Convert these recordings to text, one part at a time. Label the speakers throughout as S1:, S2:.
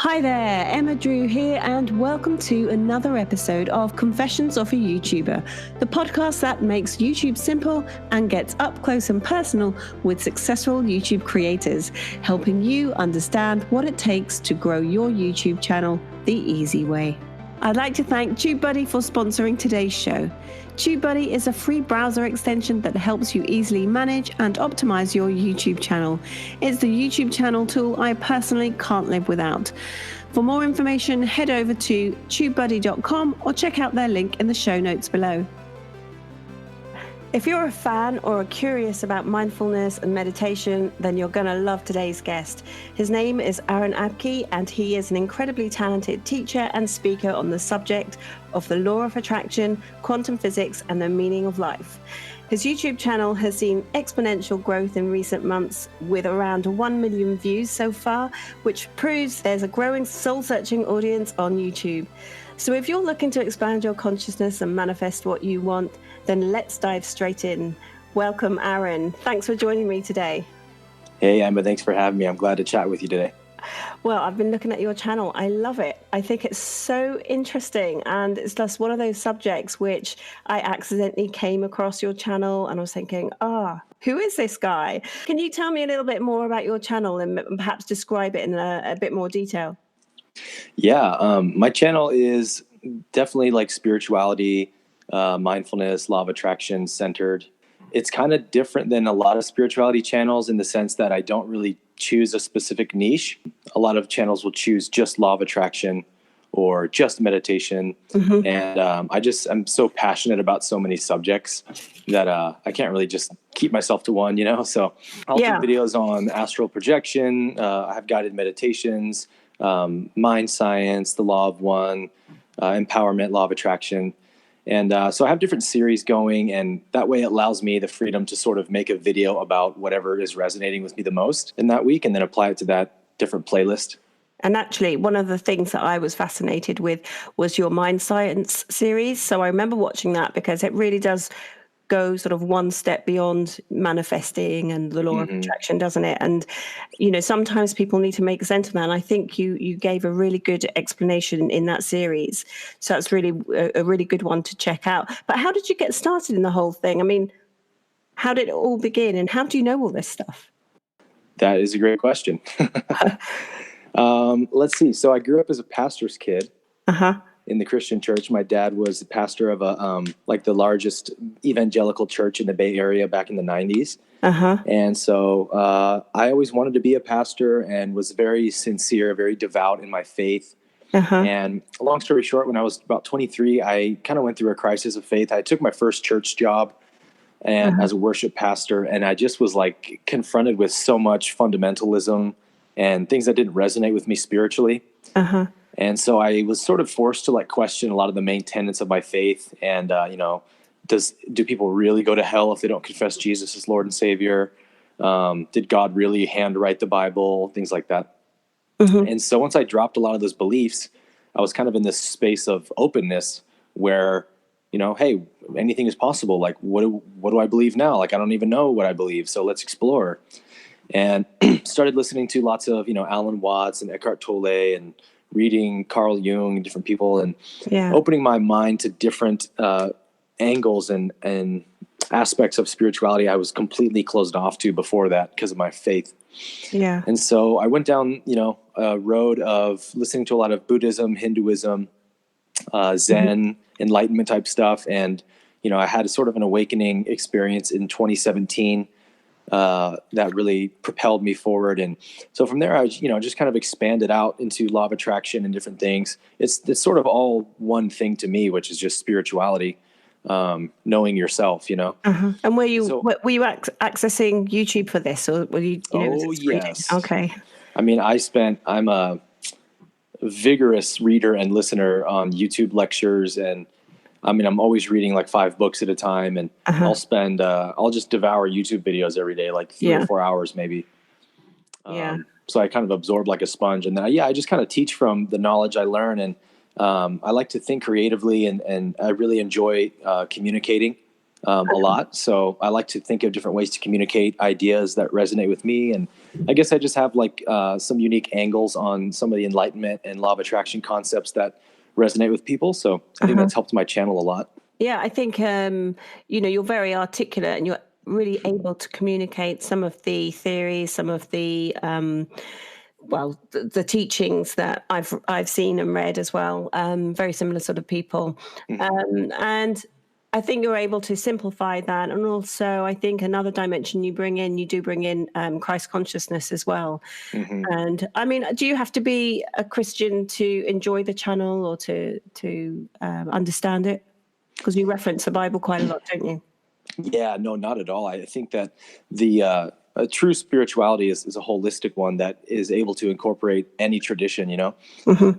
S1: Hi there, Emma Drew here, and welcome to another episode of Confessions of a YouTuber, the podcast that makes YouTube simple and gets up close and personal with successful YouTube creators, helping you understand what it takes to grow your YouTube channel the easy way. I'd like to thank TubeBuddy for sponsoring today's show. TubeBuddy is a free browser extension that helps you easily manage and optimize your YouTube channel. It's the YouTube channel tool I personally can't live without. For more information, head over to tubebuddy.com or check out their link in the show notes below. If you're a fan or are curious about mindfulness and meditation, then you're going to love today's guest. His name is Aaron Abke, and he is an incredibly talented teacher and speaker on the subject of the law of attraction, quantum physics, and the meaning of life. His YouTube channel has seen exponential growth in recent months with around 1 million views so far, which proves there's a growing soul-searching audience on YouTube. So if you're looking to expand your consciousness and manifest what you want, then let's dive straight in. Welcome, Aaron. Thanks for joining me today.
S2: Hey, Emma, thanks for having me. I'm glad to chat with you today.
S1: Well, I've been looking at your channel. I love it. I think it's so interesting. And it's just one of those subjects which I accidentally came across your channel and I was thinking, who is this guy? Can you tell me a little bit more about your channel and perhaps describe it in a bit more detail?
S2: Yeah, my channel is definitely like spirituality, mindfulness, law of attraction centered. It's kind of different than a lot of spirituality channels in the sense that I don't really choose a specific niche. A lot of channels will choose just law of attraction or just meditation. Mm-hmm. And I'm so passionate about so many subjects that I can't really just keep myself to one, So I'll do videos on astral projection. I have guided meditations, mind science, the law of one, empowerment, law of attraction. And so I have different series going, and that way it allows me the freedom to sort of make a video about whatever is resonating with me the most in that week and then apply it to that different playlist.
S1: And actually, one of the things that I was fascinated with was your mind science series. So I remember watching that because it really does go sort of one step beyond manifesting and the law of attraction, doesn't it? And, sometimes people need to make sense of that. And I think you gave a really good explanation in that series. So that's really a really good one to check out. But how did you get started in the whole thing? I mean, how did it all begin and how do you know all this stuff?
S2: That is a great question. Let's see. So I grew up as a pastor's kid. In the Christian church. My dad was the pastor of the largest evangelical church in the Bay Area back in the 90s. And so I always wanted to be a pastor and was very sincere, very devout in my faith. And long story short, when I was about 23, I kind of went through a crisis of faith. I took my first church job and as a worship pastor, and I just was like confronted with so much fundamentalism and things that didn't resonate with me spiritually. And so I was sort of forced to question a lot of the main tenets of my faith. And, do people really go to hell if they don't confess Jesus as Lord and Savior? Did God really handwrite the Bible? Things like that. And so once I dropped a lot of those beliefs, I was kind of in this space of openness where, hey, anything is possible. Like, what do I believe now? Like, I don't even know what I believe. So let's explore. And started listening to lots of, Alan Watts and Eckhart Tolle and reading Carl Jung and different people and opening my mind to different angles and aspects of spirituality I was completely closed off to before that because of my faith. And so I went down, a road of listening to a lot of Buddhism, Hinduism, Zen, enlightenment type stuff. And, I had a sort of an awakening experience in 2017 that really propelled me forward. And so from there, I, just kind of expanded out into law of attraction and different things. It's sort of all one thing to me, which is just spirituality, knowing yourself,
S1: And were you accessing YouTube for this, or were you?
S2: Yes.
S1: Okay.
S2: I mean, I'm a vigorous reader and listener on YouTube lectures, and I mean, I'm always reading like 5 books at a time, and I'll just devour YouTube videos every day, like 3 or 4 hours maybe. So I kind of absorb like a sponge, and then I just kind of teach from the knowledge I learn, and I like to think creatively, and I really enjoy communicating a lot. So I like to think of different ways to communicate ideas that resonate with me, and I guess I just have like some unique angles on some of the enlightenment and law of attraction concepts that resonate with people. So I think that's helped my channel a lot.
S1: Yeah, I think, you're very articulate and you're really able to communicate some of the theories, some of the, the teachings that I've seen and read as well. Very similar sort of people. And I think you're able to simplify that. And also, I think another dimension you do bring in Christ consciousness as well. And I mean, do you have to be a Christian to enjoy the channel or to understand it? Because you reference the Bible quite a lot, don't you?
S2: Yeah, no, not at all. I think that the true spirituality is a holistic one that is able to incorporate any tradition,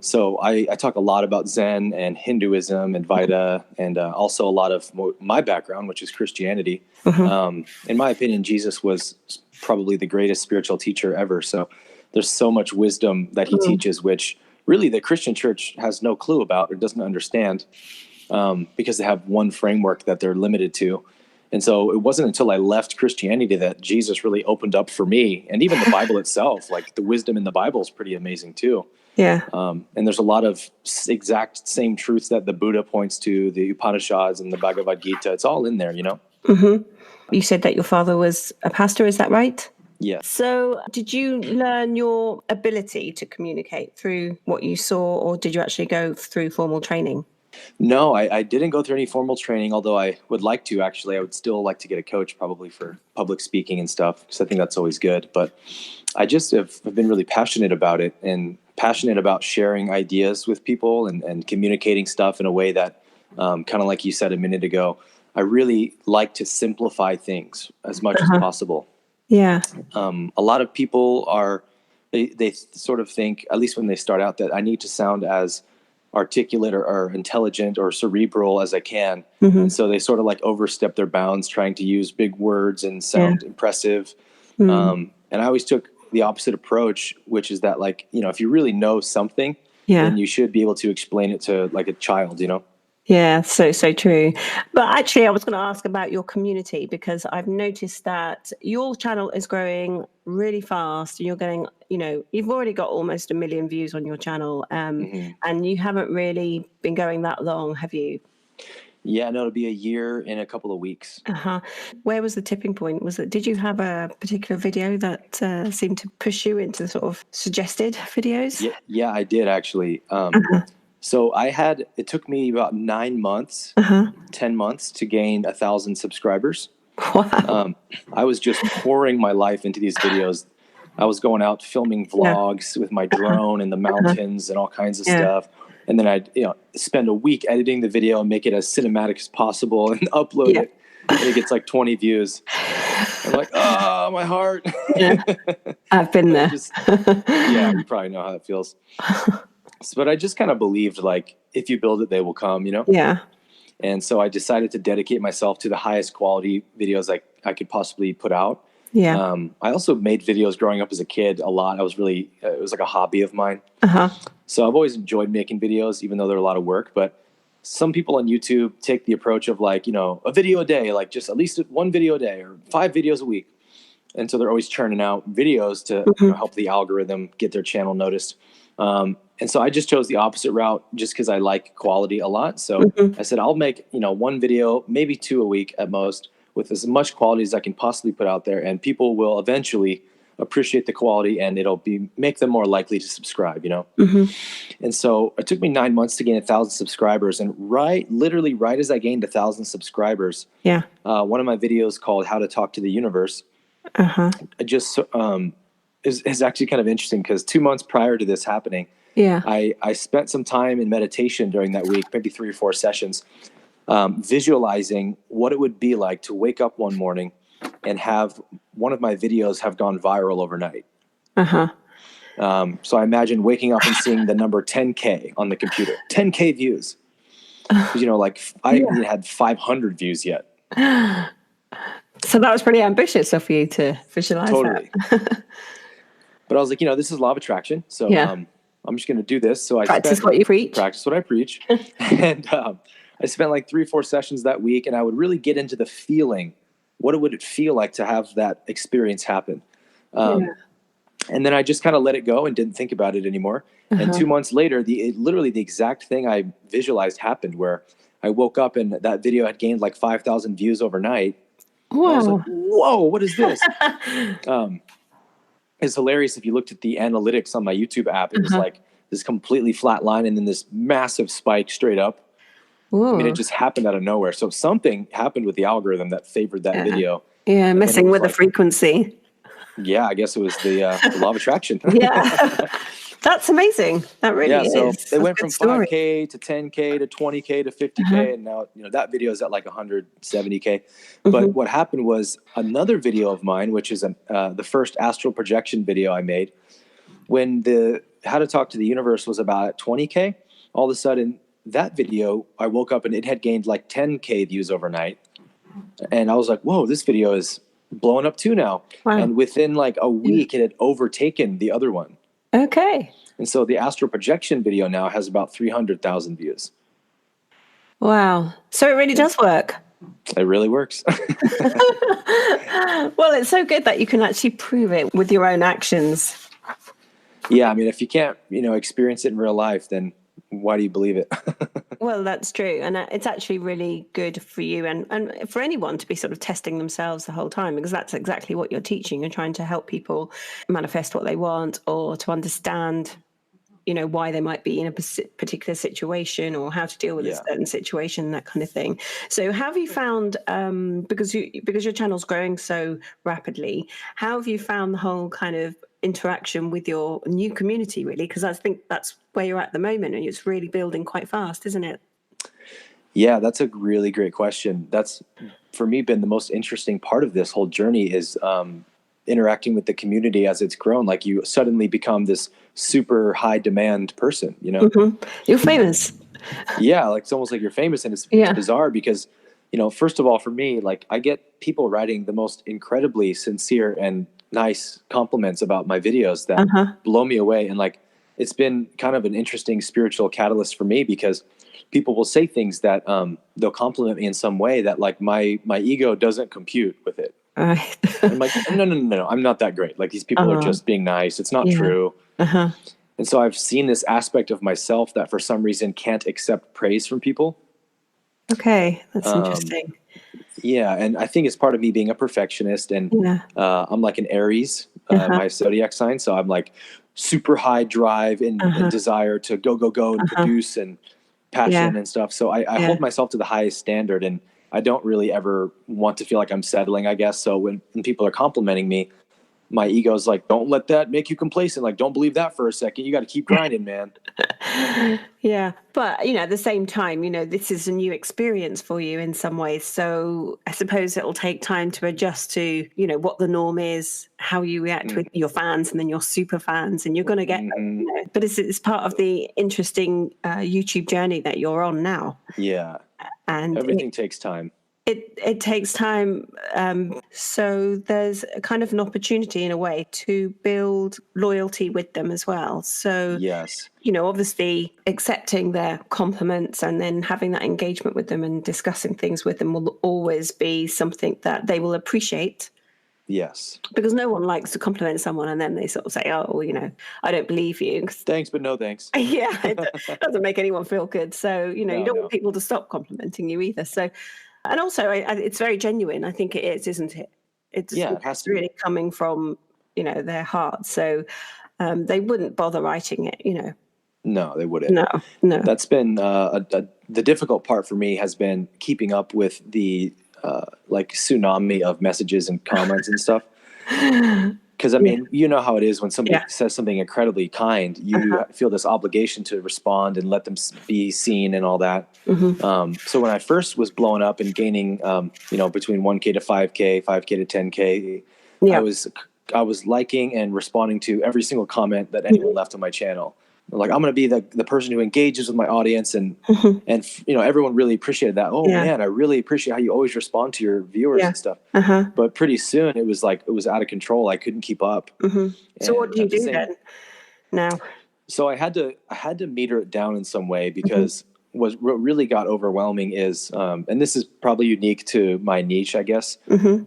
S2: So I talk a lot about Zen and Hinduism and Vaida, and also a lot of my background, which is Christianity. In my opinion, Jesus was probably the greatest spiritual teacher ever. So there's so much wisdom that he teaches, which really the Christian church has no clue about or doesn't understand. Because they have one framework that they're limited to. And so it wasn't until I left Christianity that Jesus really opened up for me. And even the Bible itself, like the wisdom in the Bible is pretty amazing too.
S1: Yeah.
S2: And there's a lot of exact same truths that the Buddha points to, the Upanishads and the Bhagavad Gita. It's all in there,
S1: You said that your father was a pastor, is that right?
S2: Yeah.
S1: So did you learn your ability to communicate through what you saw, or did you actually go through formal training?
S2: No, I didn't go through any formal training, although I would like to. Actually, I would still like to get a coach probably for public speaking and stuff, because I think that's always good. But I just have been really passionate about it and passionate about sharing ideas with people and communicating stuff in a way that, kind of like you said a minute ago, I really like to simplify things as much as possible.
S1: Yeah.
S2: A lot of people they sort of think, at least when they start out, that I need to sound as articulate or intelligent or cerebral as I can. And so they sort of like overstep their bounds trying to use big words and sound impressive. And I always took the opposite approach, which is that, like, if you really know something, then you should be able to explain it to like a child,
S1: Yeah, so true. But actually, I was going to ask about your community, because I've noticed that your channel is growing really fast. You're getting, you've already got almost 1 million views on your channel, and you haven't really been going that long, have you?
S2: Yeah, no, it'll be a year in a couple of weeks.
S1: Where was the tipping point? Did you have a particular video that seemed to push you into sort of suggested videos?
S2: Yeah, I did actually. So it took me about 9 months, 10 months to gain 1,000 subscribers.
S1: Wow.
S2: I was just pouring my life into these videos. I was going out filming vlogs with my drone in the mountains and all kinds of stuff. And then I'd, spend a week editing the video and make it as cinematic as possible and upload it. And it gets like 20 views. I'm like, oh, my heart.
S1: I've been there.
S2: You probably know how that feels. But I just kind of believed, like, if you build it, they will come,
S1: Yeah.
S2: And so I decided to dedicate myself to the highest quality videos I could possibly put out.
S1: Yeah.
S2: I also made videos growing up as a kid a lot. I was really, it was like a hobby of mine. So I've always enjoyed making videos, even though they're a lot of work. But some people on YouTube take the approach of like, a video a day, like just at least one video a day or 5 videos a week. And so they're always churning out videos to help the algorithm get their channel noticed. And so I just chose the opposite route just because I like quality a lot. So I said, I'll make, 1 video, maybe 2 a week at most, with as much quality as I can possibly put out there. And people will eventually appreciate the quality, and it'll make them more likely to subscribe, And so it took me 9 months to gain 1,000 subscribers. And literally right as I gained 1,000 subscribers, one of my videos called How to Talk to the Universe, I just, is actually kind of interesting, because 2 months prior to this happening, I spent some time in meditation during that week, maybe 3 or 4 sessions, visualizing what it would be like to wake up one morning and have one of my videos have gone viral overnight. So I imagine waking up and seeing the number 10K on the computer, 10K views. Like I haven't had 500 views yet.
S1: So that was pretty ambitious of you to visualize that.
S2: But I was like, this is law of attraction. So I'm just going to do this. So I
S1: practice what you preach.
S2: Practice what I preach. And I spent like 3 or 4 sessions that week, and I would really get into the feeling. What would it feel like to have that experience happen? And then I just kind of let it go and didn't think about it anymore. And 2 months later, literally the exact thing I visualized happened, where I woke up and that video had gained like 5,000 views overnight. Wow. I was like, whoa, what is this? It's hilarious. If you looked at the analytics on my YouTube app, it was like this completely flat line and then this massive spike straight up. Whoa. I mean, it just happened out of nowhere. So something happened with the algorithm that favored that video.
S1: Yeah, messing with the frequency.
S2: Yeah, I guess it was the law of attraction.
S1: Yeah, that's amazing. That really is.
S2: So they went from 5K to 10K to 20K to 50K, and now that video is at like 170K. But what happened was another video of mine, which is the first astral projection video I made, when the How to Talk to the Universe was about at 20K. All of a sudden, that video, I woke up and it had gained like 10K views overnight, and I was like, "Whoa, this video is blowing up too now." Wow. And within like a week, it had overtaken the other one.
S1: Okay.
S2: And so the astral projection video now has about 300,000 views.
S1: Wow. So it really does work.
S2: It really works.
S1: Well, it's so good that you can actually prove it with your own actions.
S2: Yeah. I mean, if you can't, experience it in real life, then why do you believe it?
S1: Well, that's true. And it's actually really good for you and for anyone to be sort of testing themselves the whole time, because that's exactly what you're teaching. You're trying to help people manifest what they want, or to understand, why they might be in a particular situation, or how to deal with a certain situation, that kind of thing. So have you found, because your channel's growing so rapidly, how have you found the whole kind of interaction with your new community, really? Because I think that's where you're at the moment, and it's really building quite fast, isn't it?
S2: Yeah, that's a really great question. That's, for me, been the most interesting part of this whole journey is interacting with the community as it's grown. Like, you suddenly become this super high demand person,
S1: You're famous.
S2: Yeah, like it's almost like you're famous, and it's bizarre because, first of all, for me, like, I get people writing the most incredibly sincere and nice compliments about my videos that blow me away. And like, it's been kind of an interesting spiritual catalyst for me, because people will say things that they'll compliment me in some way that like my ego doesn't compute with it. I'm like, no, I'm not that great. Like, these people are just being nice. It's not true. And so I've seen this aspect of myself that for some reason can't accept praise from people.
S1: Okay, that's interesting.
S2: Yeah, and I think it's part of me being a perfectionist, and I'm like an Aries, my zodiac sign, so I'm like super high drive and desire to go and produce and passion and stuff. So I hold myself to the highest standard, and I don't really ever want to feel like I'm settling, I guess. So when people are complimenting me, my ego's like, don't let that make you complacent. Like, don't believe that for a second. You got to keep grinding, man.
S1: Yeah. But, at the same time, this is a new experience for you in some ways. So I suppose it'll take time to adjust to, what the norm is, how you react with your fans and then your super fans, and you're going to get them, But it's part of the interesting YouTube journey that you're on now.
S2: Yeah. And everything takes time.
S1: It takes time. So there's a kind of an opportunity in a way to build loyalty with them as well. So,
S2: yes,
S1: obviously accepting their compliments and then having that engagement with them and discussing things with them will always be something that they will appreciate.
S2: Yes.
S1: Because no one likes to compliment someone and then they sort of say, oh, I don't believe you.
S2: Thanks, but no thanks.
S1: Yeah, it doesn't make anyone feel good. So, you don't want people to stop complimenting you either. So, and also, it's very genuine. I think it is, isn't it? It has to really be coming from, their heart. So they wouldn't bother writing it,
S2: No, they wouldn't.
S1: No.
S2: That's been the difficult part for me, has been keeping up with the like tsunami of messages and comments and stuff. Because, I mean, you know how it is when somebody says something incredibly kind, you feel this obligation to respond and let them be seen and all that. So when I first was blowing up and gaining, between 1K to 5K, 5K to 10K, I was liking and responding to every single comment that anyone left on my channel. Like, I'm going to be the person who engages with my audience, and everyone really appreciated that. Oh man, I really appreciate how you always respond to your viewers and stuff. But pretty soon it was out of control. I couldn't keep up.
S1: So what do you do then now?
S2: So I had to meter it down in some way, because what really got overwhelming is, and this is probably unique to my niche, I guess.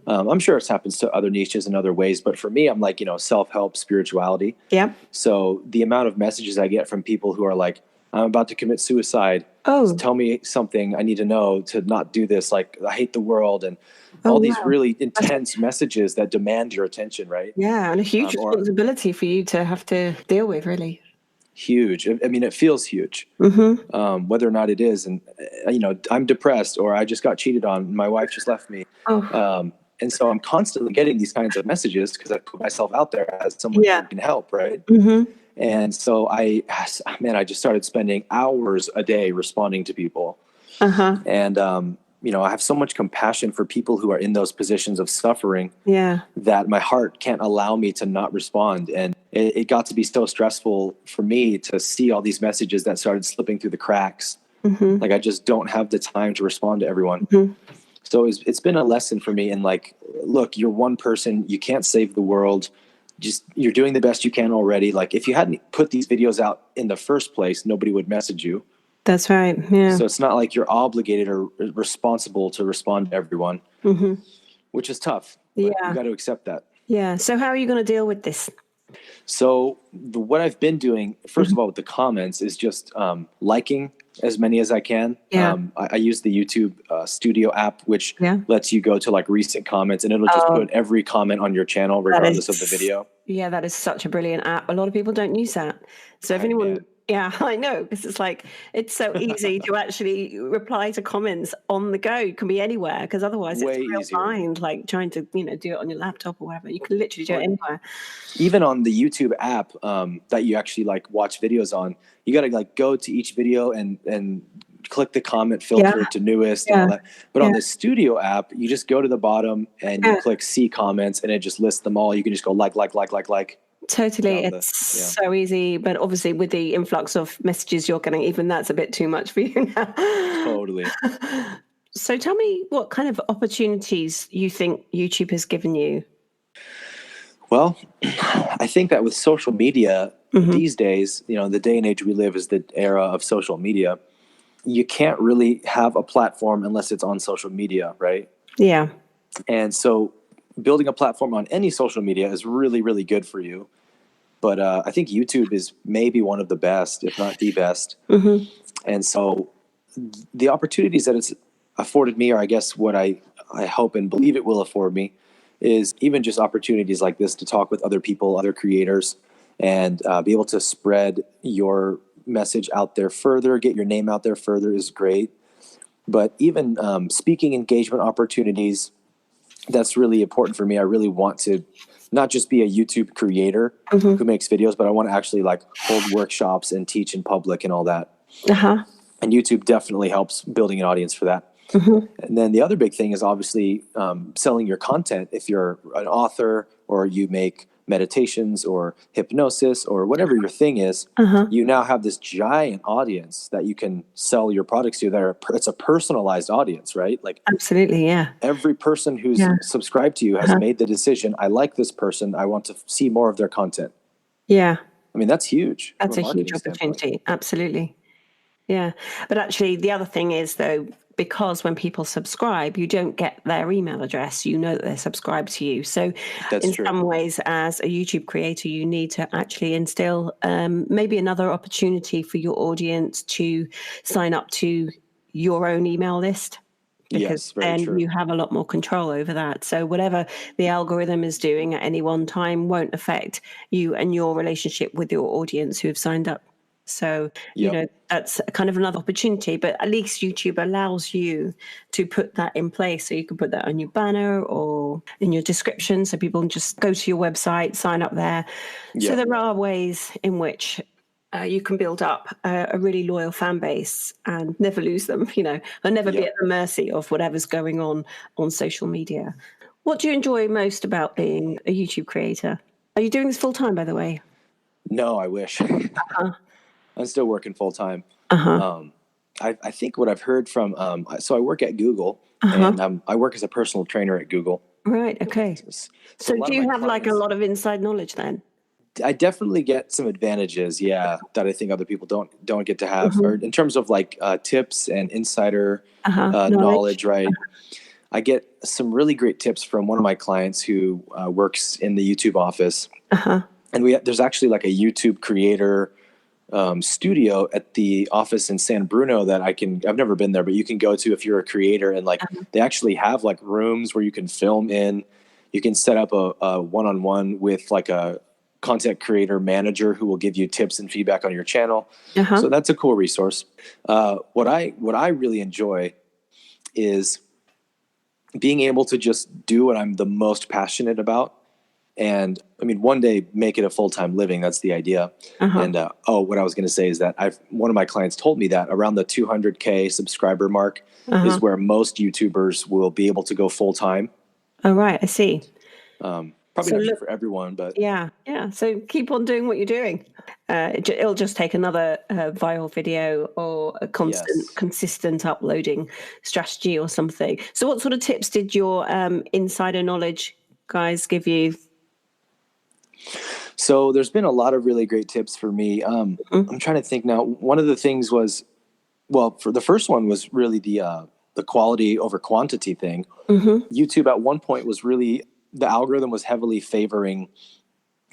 S2: I'm sure it happens to other niches in other ways, but for me, I'm like, self-help, spirituality.
S1: Yeah.
S2: So the amount of messages I get from people who are like, I'm about to commit suicide.
S1: Oh.
S2: Tell me something I need to know to not do this. Like, I hate the world, and all these really intense messages that demand your attention, right?
S1: Yeah, and a huge responsibility for you to have to deal with, really.
S2: Huge. I mean, it feels huge, whether or not it is. And, I'm depressed, or I just got cheated on. My wife just left me. And so I'm constantly getting these kinds of messages because I put myself out there as someone who can help, right? And so I just started spending hours a day responding to people. And, I have so much compassion for people who are in those positions of suffering that my heart can't allow me to not respond. And it got to be so stressful for me to see all these messages that started slipping through the cracks. Like, I just don't have the time to respond to everyone. So it's been a lesson for me. And like, look, you're one person, you can't save the world. You're doing the best you can already. Like, if you hadn't put these videos out in the first place, nobody would message you.
S1: That's right. Yeah.
S2: So it's not like you're obligated or responsible to respond to everyone, which is tough. You got to accept that.
S1: Yeah. So how are you going to deal with this?
S2: So what I've been doing, first of all, with the comments is just liking as many as I can. I use the YouTube Studio app, which lets you go to like recent comments, and it'll just put every comment on your channel regardless of the video. Yeah,
S1: that is such a brilliant app. A lot of people don't use that. So if anyone... Yeah, I know, because it's like, it's so easy to actually reply to comments on the go. It can be anywhere, because otherwise it's real blind, like trying to, do it on your laptop or whatever. You can literally do it anywhere. Even on the YouTube app that you actually like watch videos on, you got to like go to each video and click the comment filter to newest and all that. But on the Studio app, you just go to the bottom and you click see comments, and it just lists them all. You can just go like. Totally. It's so easy. But obviously with the influx of messages you're getting, even that's a bit too much for you now. Totally. So tell me what kind of opportunities you think YouTube has given you. Well, I think that with social media these days, the day and age we live is the era of social media. You can't really have a platform unless it's on social media, right? Yeah. And so building a platform on any social media is really, really good for you. But I think YouTube is maybe one of the best, if not the best. And so the opportunities that it's afforded me, or I guess what I hope and believe it will afford me, is even just opportunities like this to talk with other people, other creators, and be able to spread your message out there further, get your name out there further is great. But even speaking engagement opportunities, that's really important for me. I really want to not just be a YouTube creator who makes videos, but I want to actually like hold workshops and teach in public and all that. And YouTube definitely helps building an audience for that. And then the other big thing is obviously selling your content. If you're an author or you make meditations or hypnosis or whatever your thing is, you now have this giant audience that you can sell your products to. It's a personalized audience, right? Like, absolutely, yeah. Every person who's subscribed to you has made the decision, I like this person, I want to see more of their content. Yeah. I mean, that's huge. That's a huge opportunity. Absolutely. Yeah. But actually, the other thing is, though, because when people subscribe, you don't get their email address. You know that they're subscribed to you. So in some ways, as a YouTube creator, you need to actually instill maybe another opportunity for your audience to sign up to your own email list. Because then you have a lot more control over that. So whatever the algorithm is doing at any one time won't affect you and your relationship with your audience who have signed up. So, that's kind of another opportunity, but at least YouTube allows you to put that in place. So you can put that on your banner or in your description. So people can just go to your website, sign up there. So there are ways in which you can build up a really loyal fan base and never lose them, and never be at the mercy of whatever's going on social media. What do you enjoy most about being a YouTube creator? Are you doing this full time, by the way? No, I wish. I'm still working full time. I think what I've heard from, so I work at Google and I work as a personal trainer at Google. Right. Okay. So do you have like a lot of inside knowledge then?
S2: I definitely get some advantages, that I think other people don't get to have, or in terms of like tips and insider knowledge, right? I get some really great tips from one of my clients who works in the YouTube office, and there's actually like a YouTube creator studio at the office in San Bruno that I've never been there, but you can go to if you're a creator, and like they actually have like rooms where you can film in. You can set up a one-on-one with like a content creator manager who will give you tips and feedback on your channel. So that's a cool resource. What I really enjoy is being able to just do what I'm the most passionate about. And I mean, one day make it a full-time living. That's the idea. And what I was going to say is that one of my clients told me that around the 200K subscriber mark is where most YouTubers will be able to go full-time.
S1: Oh, right. I see.
S2: Probably not true for everyone, but
S1: yeah. So keep on doing what you're doing. It'll just take another viral video or a consistent uploading strategy or something. So what sort of tips did your insider knowledge guys give you?
S2: So there's been a lot of really great tips for me. I'm trying to think now. One of the things was, for the first one was really the quality over quantity thing. YouTube at one point was really, the algorithm was heavily favoring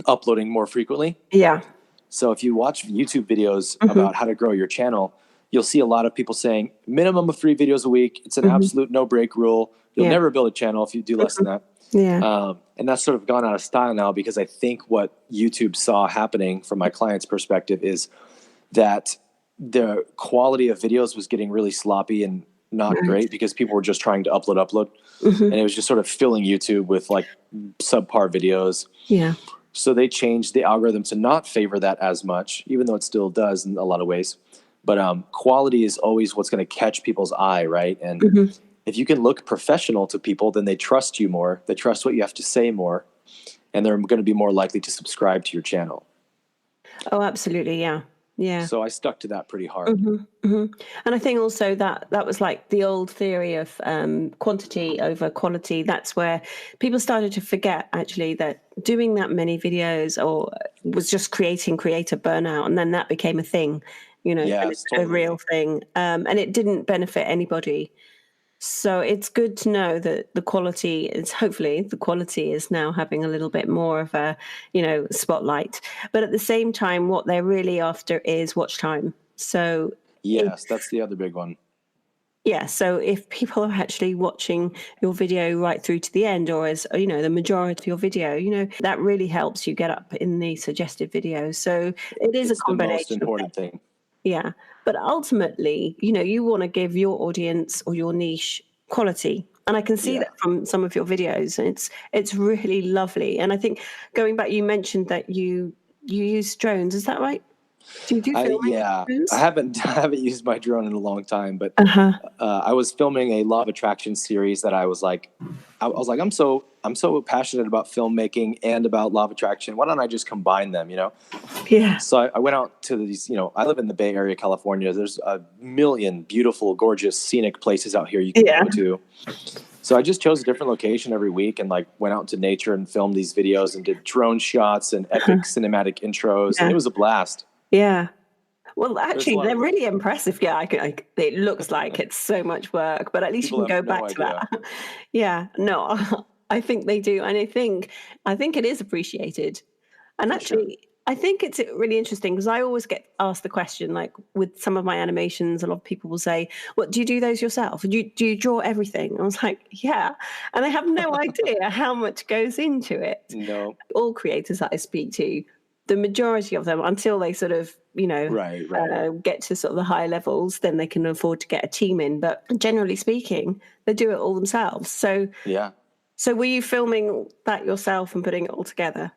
S2: uploading more frequently. Yeah. So if you watch YouTube videos about how to grow your channel, you'll see a lot of people saying minimum of 3 videos a week. It's an absolute no break rule. You'll never build a channel if you do less than that. And that's sort of gone out of style now, because I think what YouTube saw happening from my client's perspective is that the quality of videos was getting really sloppy and not great, because people were just trying to upload. And it was just sort of filling YouTube with like subpar videos. So they changed the algorithm to not favor that as much, even though it still does in a lot of ways. But quality is always what's going to catch people's eye, right? And if you can look professional to people, then they trust you more. They trust what you have to say more, and they're going to be more likely to subscribe to your channel.
S1: Oh, absolutely. Yeah.
S2: So I stuck to that pretty hard.
S1: And I think also that was like the old theory of quantity over quality. That's where people started to forget actually that doing that many videos was just creating creator burnout. And then that became a thing, and it's a real thing. And it didn't benefit anybody. So it's good to know that hopefully the quality is now having a little bit more of a, spotlight. But at the same time, what they're really after is watch time. So
S2: yes, that's the other big one.
S1: Yeah. So if people are actually watching your video right through to the end, or as the majority of your video, that really helps you get up in the suggested videos. So it's a combination.
S2: The most important thing.
S1: Yeah. But ultimately, you want to give your audience or your niche quality. And I can see that from some of your videos. And it's really lovely. And I think going back, you mentioned that you use drones. Is that right? Do you do filming?
S2: I haven't used my drone in a long time, but I was filming a law of attraction series that I was like, I'm so passionate about filmmaking and about law of attraction. Why don't I just combine them?
S1: Yeah.
S2: So I went out to these. I live in the Bay Area, California. There's a million beautiful, gorgeous, scenic places out here you can go to. So I just chose a different location every week and went out into nature and filmed these videos and did drone shots and epic cinematic intros, and it was a blast.
S1: Yeah. Well, actually, they're really impressive. Yeah, it looks like it's so much work, but at least you can go back to that. Yeah. No, I think they do, and I think it is appreciated. And actually, I think it's really interesting because I always get asked the question, like with some of my animations, a lot of people will say, "What do you do those yourself? Do you draw everything?" I was like, "Yeah," and I have no idea how much goes into it.
S2: No,
S1: all creators that I speak to, the majority of them, until they sort of, get to sort of the high levels, then they can afford to get a team in. But generally speaking, they do it all themselves. So So were you filming that yourself and putting it all together?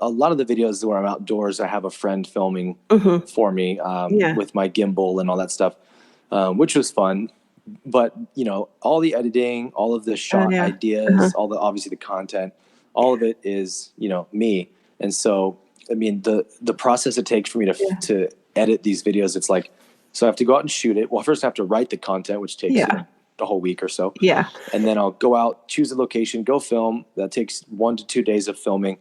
S2: A lot of the videos where I'm outdoors, I have a friend filming for me with my gimbal and all that stuff, which was fun. But, all the editing, all of the shot ideas, obviously the content, all of it is, me. And so, I mean, the process it takes for me to edit these videos, it's like, so I have to go out and shoot it. Well, first I have to write the content, which takes a whole week or so. Yeah. And then I'll go out, choose a location, go film. That takes 1 to 2 days of filming.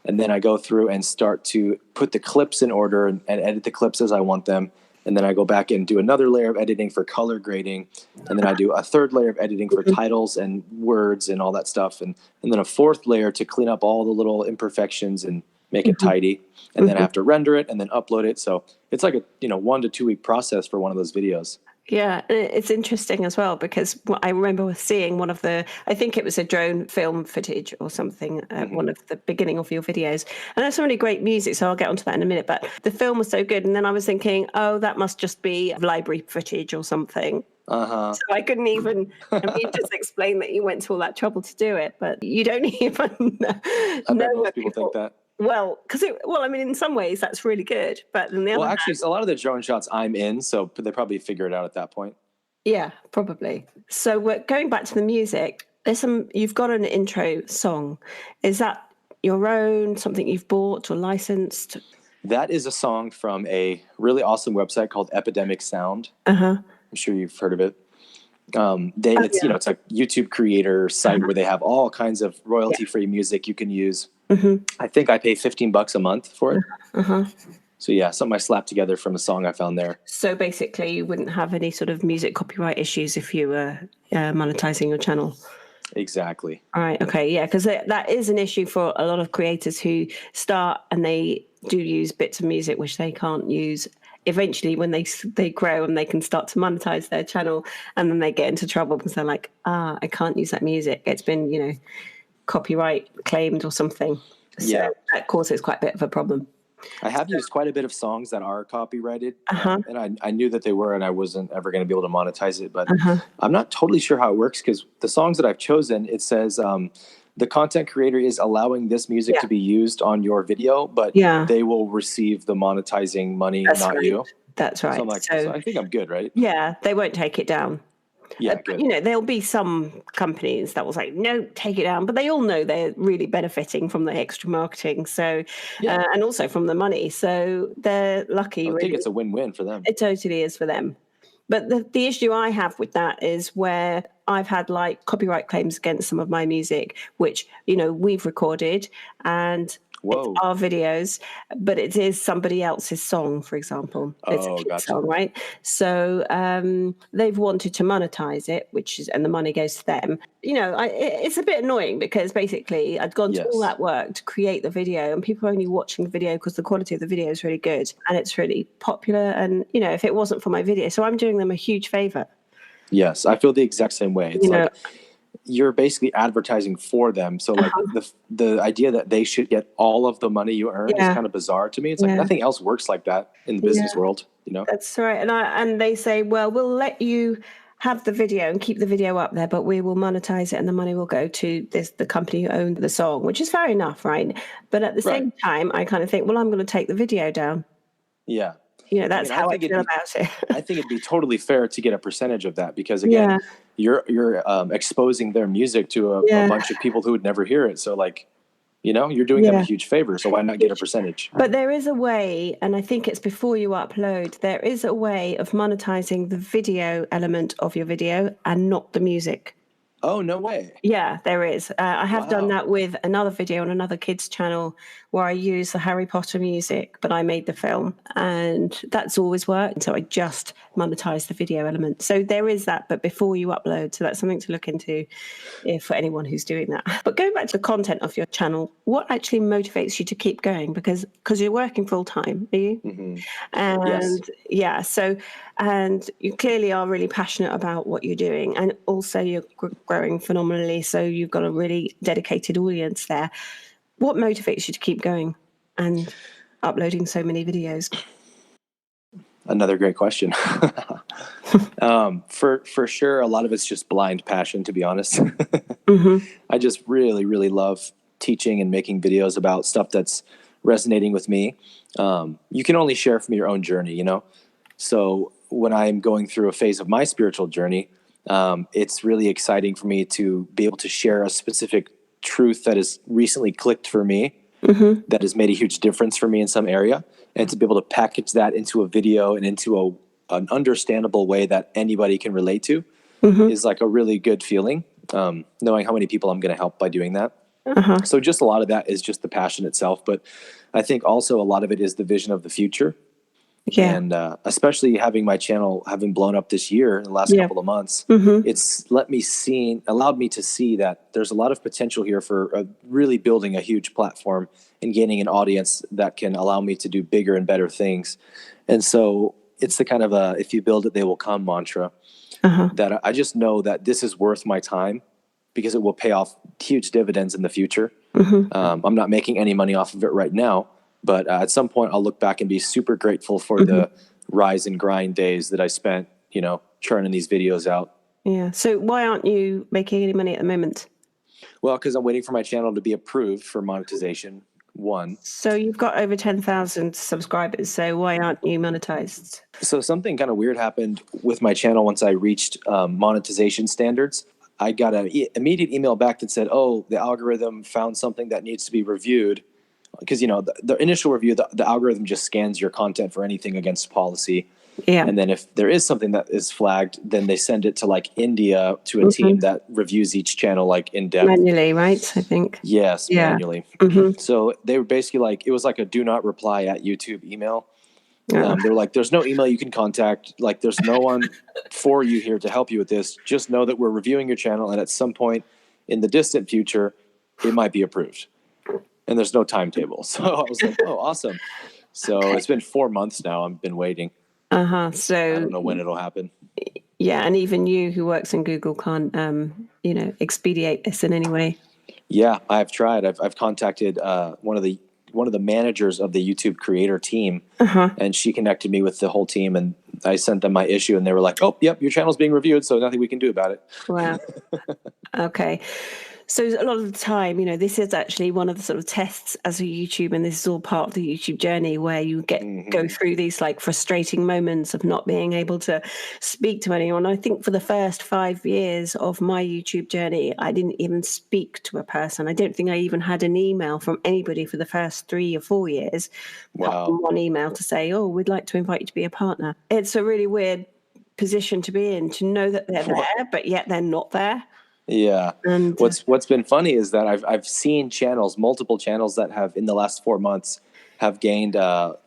S2: And then I go through and start to put the clips in order and edit the clips as I want them. And then I go back and do another layer of editing for color grading. And then I do a third layer of editing for titles and words and all that stuff. And then a fourth layer to clean up all the little imperfections and make it tidy. And then I have to render it and then upload it. So it's like a 1 to 2 week process for one of those videos.
S1: Yeah, it's interesting as well because I remember seeing one of I think it was a drone film footage or something at one of the beginning of your videos. And there's some really great music, so I'll get onto that in a minute. But the film was so good. And then I was thinking, oh, that must just be library footage or something. So I couldn't even, you just explained that you went to all that trouble to do it, but you don't even know.
S2: I bet most people think that.
S1: Well, I mean, in some ways that's really good, but then the other
S2: actually, a lot of the drone shots I'm in, so they probably figure it out at that point.
S1: Yeah, probably. So we're going back to the music. You've got an intro song. Is that your own, something you've bought or licensed?
S2: That is a song from a really awesome website called Epidemic Sound. I'm sure you've heard of it. It's a YouTube creator site where they have all kinds of royalty-free music you can use. I think I pay $15 a month for it. So yeah, something I slapped together from a song I found there. So
S1: basically you wouldn't have any sort of music copyright issues if you were monetizing your channel.
S2: Exactly.
S1: All right. Okay. Yeah. Because that is an issue for a lot of creators who start and they do use bits of music which they can't use eventually when they grow and they can start to monetize their channel, and then they get into trouble because they're like, I can't use that music. It's been, copyright claimed or something. So that causes quite a bit of a problem.
S2: I have used quite a bit of songs that are copyrighted, and I knew that they were, and I wasn't ever going to be able to monetize it. But I'm not totally sure how it works because the songs that I've chosen, it says the content creator is allowing this music to be used on your video, but they will receive the monetizing money, not you.
S1: That's right.
S2: So I think I'm good, right?
S1: Yeah, they won't take it down.
S2: Yeah,
S1: there'll be some companies that will say, no, take it down. But they all know they're really benefiting from the extra marketing. So, and also from the money. So they're lucky.
S2: I think it's a win-win for them.
S1: It totally is for them. But the issue I have with that is where I've had copyright claims against some of my music, which, we've recorded and it's our videos, but it is somebody else's song, for example. It's a kid's song, right? So they've wanted to monetize it, and the money goes to them. It's a bit annoying because basically I'd gone to all that work to create the video, and people are only watching the video because the quality of the video is really good and it's really popular. And if it wasn't for my video, so I'm doing them a huge favor.
S2: Yes, I feel the exact same way. It's you're basically advertising for them. So the idea that they should get all of the money you earn is kind of bizarre to me. It's like nothing else works like that in the business world,
S1: That's right. And they say, well, we'll let you have the video and keep the video up there, but we will monetize it and the money will go to the company who owned the song, which is fair enough, right? But at the same time, I kind of think, well, I'm going to take the video down.
S2: Yeah.
S1: That's how I feel about it.
S2: I think it'd be totally fair to get a percentage of that because, again, you're exposing their music to a bunch of people who would never hear it. So, you're doing them a huge favor. So why not get a percentage?
S1: But there is a way, and I think it's before you upload, there is a way of monetizing the video element of your video and not the music.
S2: Oh, no way.
S1: Yeah, there is. I have done that with another video on another kid's channel where I use the Harry Potter music, but I made the film, and that's always worked. So I just monetize the video element. So there is that, but before you upload. So that's something to look into for anyone who's doing that. But going back to the content of your channel, what actually motivates you to keep going? Because you're working full time, are you?
S2: Mm-hmm.
S1: And so, and you clearly are really passionate about what you're doing, and also you're growing phenomenally. So you've got a really dedicated audience there. What motivates you to keep going and uploading so many videos?
S2: Another great question. For sure, a lot of it's just blind passion, to be honest. I just really, really love teaching and making videos about stuff that's resonating with me. You can only share from your own journey, So when I'm going through a phase of my spiritual journey, it's really exciting for me to be able to share a specific truth that has recently clicked for me, that has made a huge difference for me in some area, and to be able to package that into a video and into an understandable way that anybody can relate to is like a really good feeling, knowing how many people I'm going to help by doing that. So just a lot of that is just the passion itself. But I think also a lot of it is the vision of the future.
S1: Yeah.
S2: And especially having my channel having blown up this year in the last couple of months, it's allowed me to see that there's a lot of potential here for really building a huge platform and gaining an audience that can allow me to do bigger and better things. And so it's the kind of if you build it, they will come mantra that I just know that this is worth my time because it will pay off huge dividends in the future. I'm not making any money off of it right now, but at some point I'll look back and be super grateful for the rise and grind days that I spent, churning these videos out.
S1: Yeah. So why aren't you making any money at the moment?
S2: Well, because I'm waiting for my channel to be approved for monetization. One.
S1: So you've got over 10,000 subscribers. So why aren't you monetized?
S2: So something kind of weird happened with my channel once I reached monetization standards. I got an immediate email back that said, "Oh, the algorithm found something that needs to be reviewed." Because, the initial review, the algorithm just scans your content for anything against policy. Yeah. And then if there is something that is flagged, then they send it to like India to a team that reviews each channell like in depth.
S1: Manually, right? I think.
S2: Yes, manually. So they were basically like, it was like a do not reply at YouTube email. They were like, there's no email you can contact. Like, there's no one for you here to help you with this. Just know that we're reviewing your channel, and at some point in the distant future, it might be approved. And there's no timetable. So I was like, oh, awesome. So it's been 4 months now. I've been waiting. So I don't know when it'll happen.
S1: Yeah. And even you who works in Google can't, expedite this in any way.
S2: Yeah, I've tried. I've contacted one of the managers of the YouTube creator team, and she connected me with the whole team, and I sent them my issue, and they were like, "Oh, yep, your channel's being reviewed, so nothing we can do about it."
S1: Wow. Okay. So a lot of the time, this is actually one of the sort of tests as a YouTuber, and this is all part of the YouTube journey where you go through these like frustrating moments of not being able to speak to anyone. I think for the first 5 years of my YouTube journey, I didn't even speak to a person. I don't think I even had an email from anybody for the first 3 or 4 years.
S2: Wow.
S1: One email to say, "Oh, we'd like to invite you to be a partner." It's a really weird position to be in, to know that they're there, but yet they're not there.
S2: Yeah. And what's been funny is that I've seen multiple channels that have in the last 4 months have gained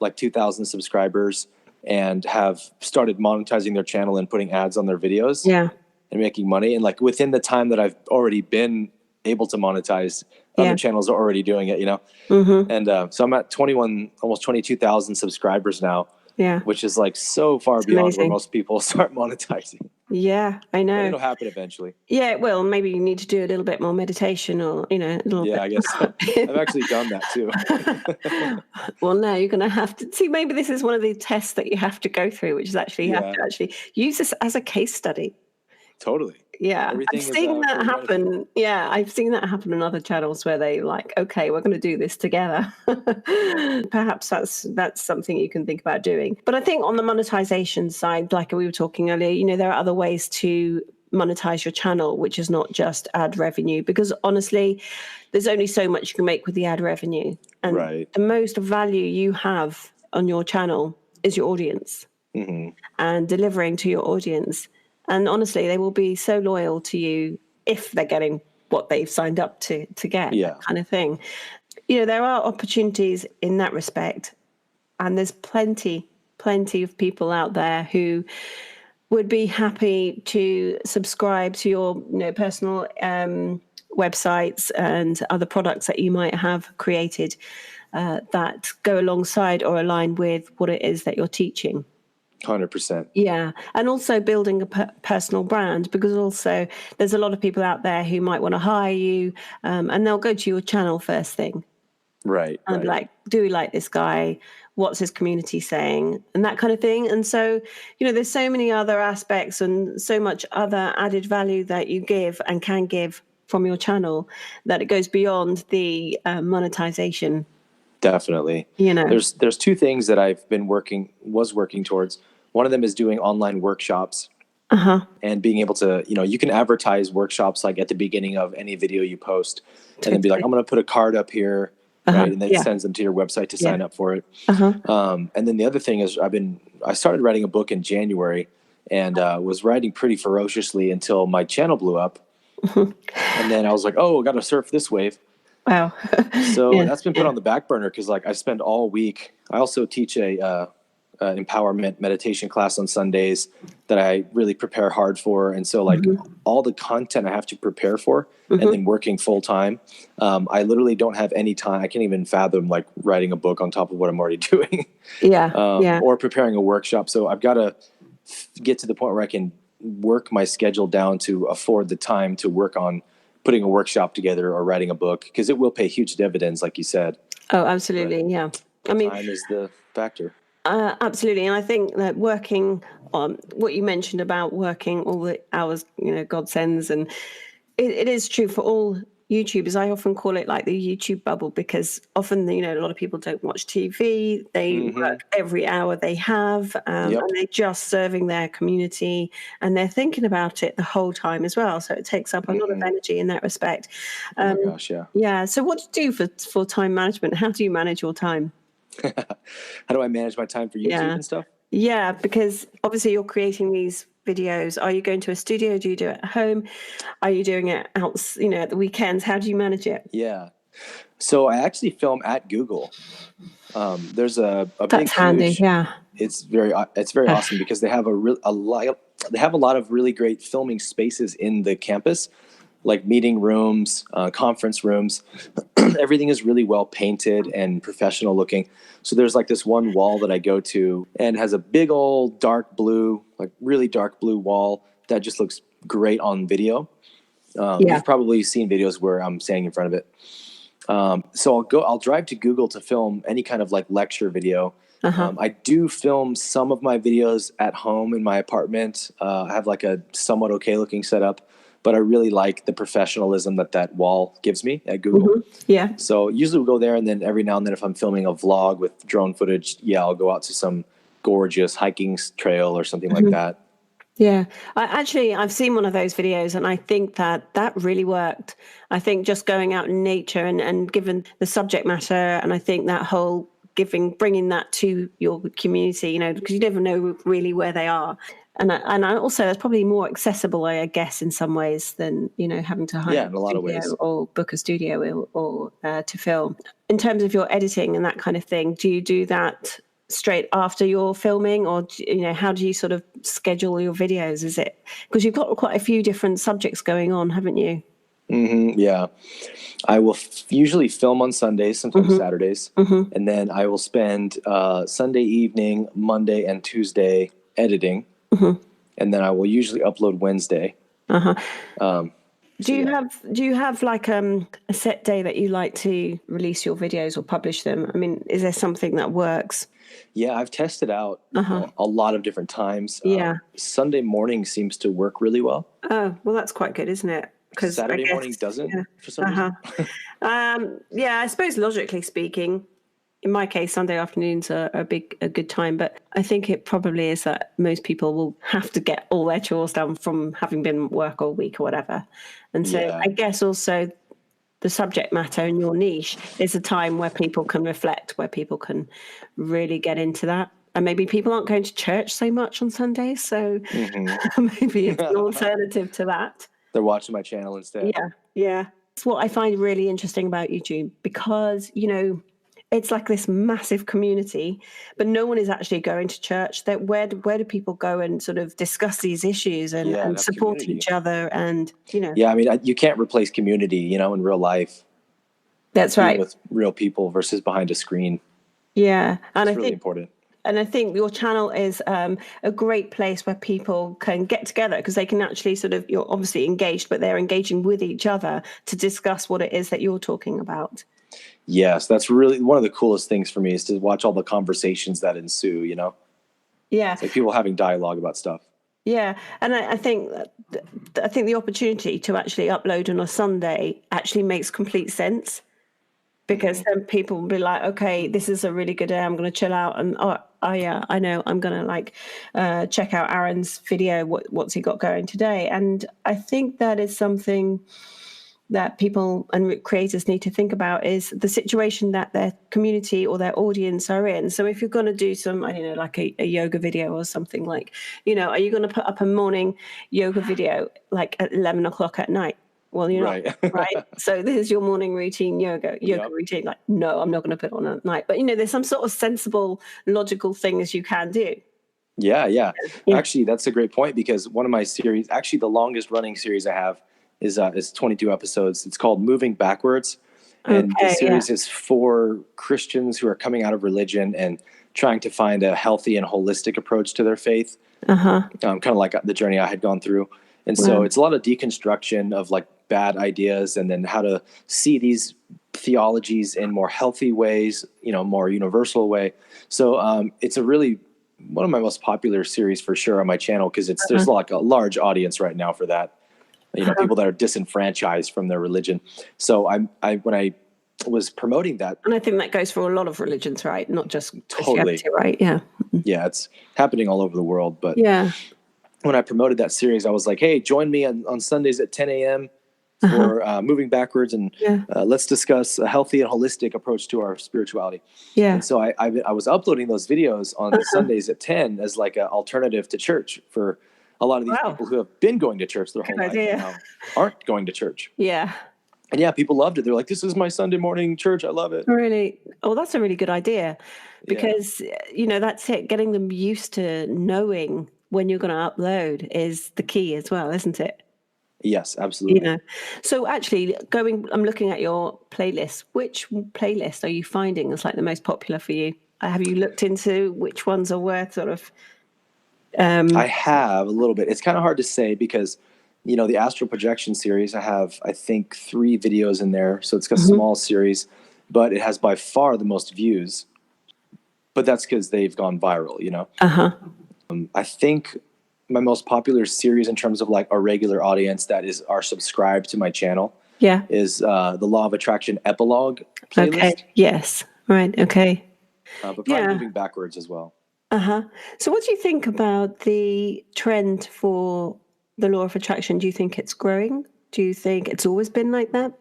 S2: like 2,000 subscribers and have started monetizing their channel and putting ads on their videos. Yeah. And making money. And like within the time that I've already been able to monetize, other channels are already doing it, And so I'm at almost 22,000 subscribers now. Yeah. Which is like so far beyond where most people start monetizing.
S1: Yeah, I know.
S2: But it'll happen eventually.
S1: Yeah, well, maybe you need to do a little bit more meditation or, a little bit.
S2: I guess so. I've actually done that too.
S1: Well, no, you're going to have to see, maybe this is one of the tests that you have to go through, which is actually you have to actually use this as a case study.
S2: Totally.
S1: Yeah, I've seen that happen. Yeah, I've seen that happen on other channels where they like, okay, we're going to do this together. Perhaps that's something you can think about doing. But I think on the monetization side, like we were talking earlier, there are other ways to monetize your channel, which is not just ad revenue, because honestly, there's only so much you can make with the ad revenue. And the most value you have on your channel is your audience and delivering to your audience. And honestly, they will be so loyal to you if they're getting what they've signed up to get, that kind of thing. There are opportunities in that respect. And there's plenty of people out there who would be happy to subscribe to your personal websites and other products that you might have created that go alongside or align with what it is that you're teaching.
S2: 100%.
S1: Yeah. And also building a personal brand, because also there's a lot of people out there who might want to hire you and they'll go to your channel first thing.
S2: Right.
S1: And be like, do we like this guy? What's his community saying? And that kind of thing. And so, there's so many other aspects and so much other added value that you give and can give from your channel that it goes beyond the monetization.
S2: Definitely. There's two things that I've been was working towards. One of them is doing online workshops and being able to, you can advertise workshops like at the beginning of any video you post and then be like, I'm going to put a card up here. Right. And then it sends them to your website to sign up for it. And then the other thing is I started writing a book in January and was writing pretty ferociously until my channel blew up. And then I was like, oh, I got to surf this wave.
S1: Wow.
S2: So that's been put on the back burner because like I spend all week. I also teach a empowerment meditation class on Sundays that I really prepare hard for. And so like all the content I have to prepare for and then working full time, I literally don't have any time. I can't even fathom like writing a book on top of what I'm already doing. Or preparing a workshop. So I've got to get to the point where I can work my schedule down to afford the time to work on putting a workshop together or writing a book, because it will pay huge dividends, like you said.
S1: Oh, absolutely. But yeah.
S2: I mean, time is the factor.
S1: Absolutely. And I think that working on what you mentioned about working all the hours, God sends, and it is true for all YouTubers. I often call it like the YouTube bubble, because often, a lot of people don't watch TV. They work every hour they have, and they're just serving their community, and they're thinking about it the whole time as well. So it takes up a lot of energy in that respect.
S2: Oh my gosh, yeah.
S1: Yeah. So what do you do for time management? How do you manage your time?
S2: How do I manage my time for YouTube and stuff?
S1: Yeah, because obviously you're creating these videos. Are you going to a studio? Do you do it at home? Are you doing it out, at the weekends? How do you manage it?
S2: Yeah. So I actually film at Google. There's a
S1: That's
S2: big,
S1: handy.
S2: huge,
S1: yeah.
S2: It's very awesome because they have a lot of really great filming spaces in the campus, like meeting rooms, conference rooms. Everything is really well painted and professional looking. So there's like this one wall that I go to and has a big old dark blue, like really dark blue wall that just looks great on video. You've probably seen videos where I'm standing in front of it. So I'll drive to Google to film any kind of like lecture video. I do film some of my videos at home in my apartment. I have like a somewhat okay looking setup, but I really like the professionalism that wall gives me at Google.
S1: Yeah.
S2: So usually we'll go there, and then every now and then if I'm filming a vlog with drone footage, I'll go out to some gorgeous hiking trail or something like that.
S1: Yeah. I've seen one of those videos, and I think that really worked. I think just going out in nature and given the subject matter, and I think that whole bringing that to your community, because you never know really where they are. And I also, it's probably more accessible, I guess, in some ways than, having to hire
S2: in a lot of ways,
S1: or book a studio or to film. In terms of your editing and that kind of thing, do you do that straight after you're filming, or how do you sort of schedule your videos? Is it because you've got quite a few different subjects going on, haven't you?
S2: Yeah, I will usually film on Sundays, sometimes Saturdays, and then I will spend Sunday evening, Monday, and Tuesday editing, and then I will usually upload Wednesday. Do you have like a set day that you like to release your videos or publish them? I mean, is there something that works? Yeah, I've tested out a lot of different times. Sunday morning seems to work really well.
S1: Oh, well, that's quite good, isn't it?
S2: Because Saturday morning doesn't, for some reason.
S1: I suppose logically speaking, in my case, Sunday afternoons are a good time. But I think it probably is that most people will have to get all their chores done from having been at work all week or whatever. And so I guess also the subject matter in your niche is a time where people can reflect, where people can really get into that. And maybe people aren't going to church so much on Sundays. So maybe it's an alternative to that.
S2: They're watching my channel instead.
S1: Yeah. It's what I find really interesting about YouTube, because, it's like this massive community, but no one is actually going to church. That where do people go and sort of discuss these issues and support each other? And,
S2: Yeah, I mean, you can't replace community, in real life.
S1: That's right.
S2: With real people versus behind a screen.
S1: Yeah. And
S2: it's really important.
S1: And I think your channel is a great place where people can get together, because they can actually you're obviously engaged, but they're engaging with each other to discuss what it is that you're talking about.
S2: Yes, that's really one of the coolest things for me, is to watch all the conversations that ensue,
S1: Yeah.
S2: It's like people having dialogue about stuff.
S1: Yeah. And I think the opportunity to actually upload on a Sunday actually makes complete sense. Because then people will be like, okay, this is a really good day. I'm going to chill out. And I know I'm going to check out Aaron's video. What's he got going today? And I think that is something that people and creators need to think about, is the situation that their community or their audience are in. So if you're going to do some, I don't know, like a yoga video or something, like, are you going to put up a morning yoga video like at 11 o'clock at night? well, you're
S2: Right.
S1: not, right? So this is your morning routine, yoga
S2: Yep.
S1: routine. Like, no, I'm not going to put it on at night. But, there's some sort of sensible, logical things you can do.
S2: Yeah. Actually, that's a great point, because one of my series, actually the longest running series I have is 22 episodes. It's called Moving Backwards. And the series is for Christians who are coming out of religion and trying to find a healthy and holistic approach to their faith. Kind of like the journey I had gone through. And so it's a lot of deconstruction of like bad ideas, and then how to see these theologies in more healthy ways, more universal way. So it's a really one of my most popular series for sure on my channel, because there's like a large audience right now for that. People that are disenfranchised from their religion. So when I was promoting that,
S1: and I think that goes for a lot of religions, right? Not just
S2: totally,
S1: Christianity, right? Yeah.
S2: Yeah, it's happening all over the world. But
S1: yeah,
S2: when I promoted that series, I was like, hey, join me on Sundays at 10 a.m. for Moving Backwards, and let's discuss a healthy and holistic approach to our spirituality. Yeah. And so I was uploading those videos on Sundays at 10 as like an alternative to church for a lot of these people who have been going to church their whole life and now aren't going to church.
S1: Yeah.
S2: And people loved it. They're like, this is my Sunday morning church. I love it.
S1: Really? Oh, that's a really good idea, because, that's it. Getting them used to knowing when you're going to upload is the key as well, isn't it?
S2: Yes, absolutely.
S1: So actually I'm looking at your playlist. Which playlist are you finding is like the most popular for you? Have you looked into which ones are worth sort of...
S2: I have a little bit. It's kind of hard to say because, the astral projection series, I have, I think, 3 videos in there. So it's a small series, but it has by far the most views. But that's because they've gone viral, I think my most popular series in terms of like our regular audience that are subscribed to my channel is the Law of Attraction Epilogue playlist.
S1: Okay. Yes. Right. Okay.
S2: But probably Moving Backwards as well.
S1: So what do you think about the trend for the law of attraction? Do you think it's growing? Do you think it's always been like that?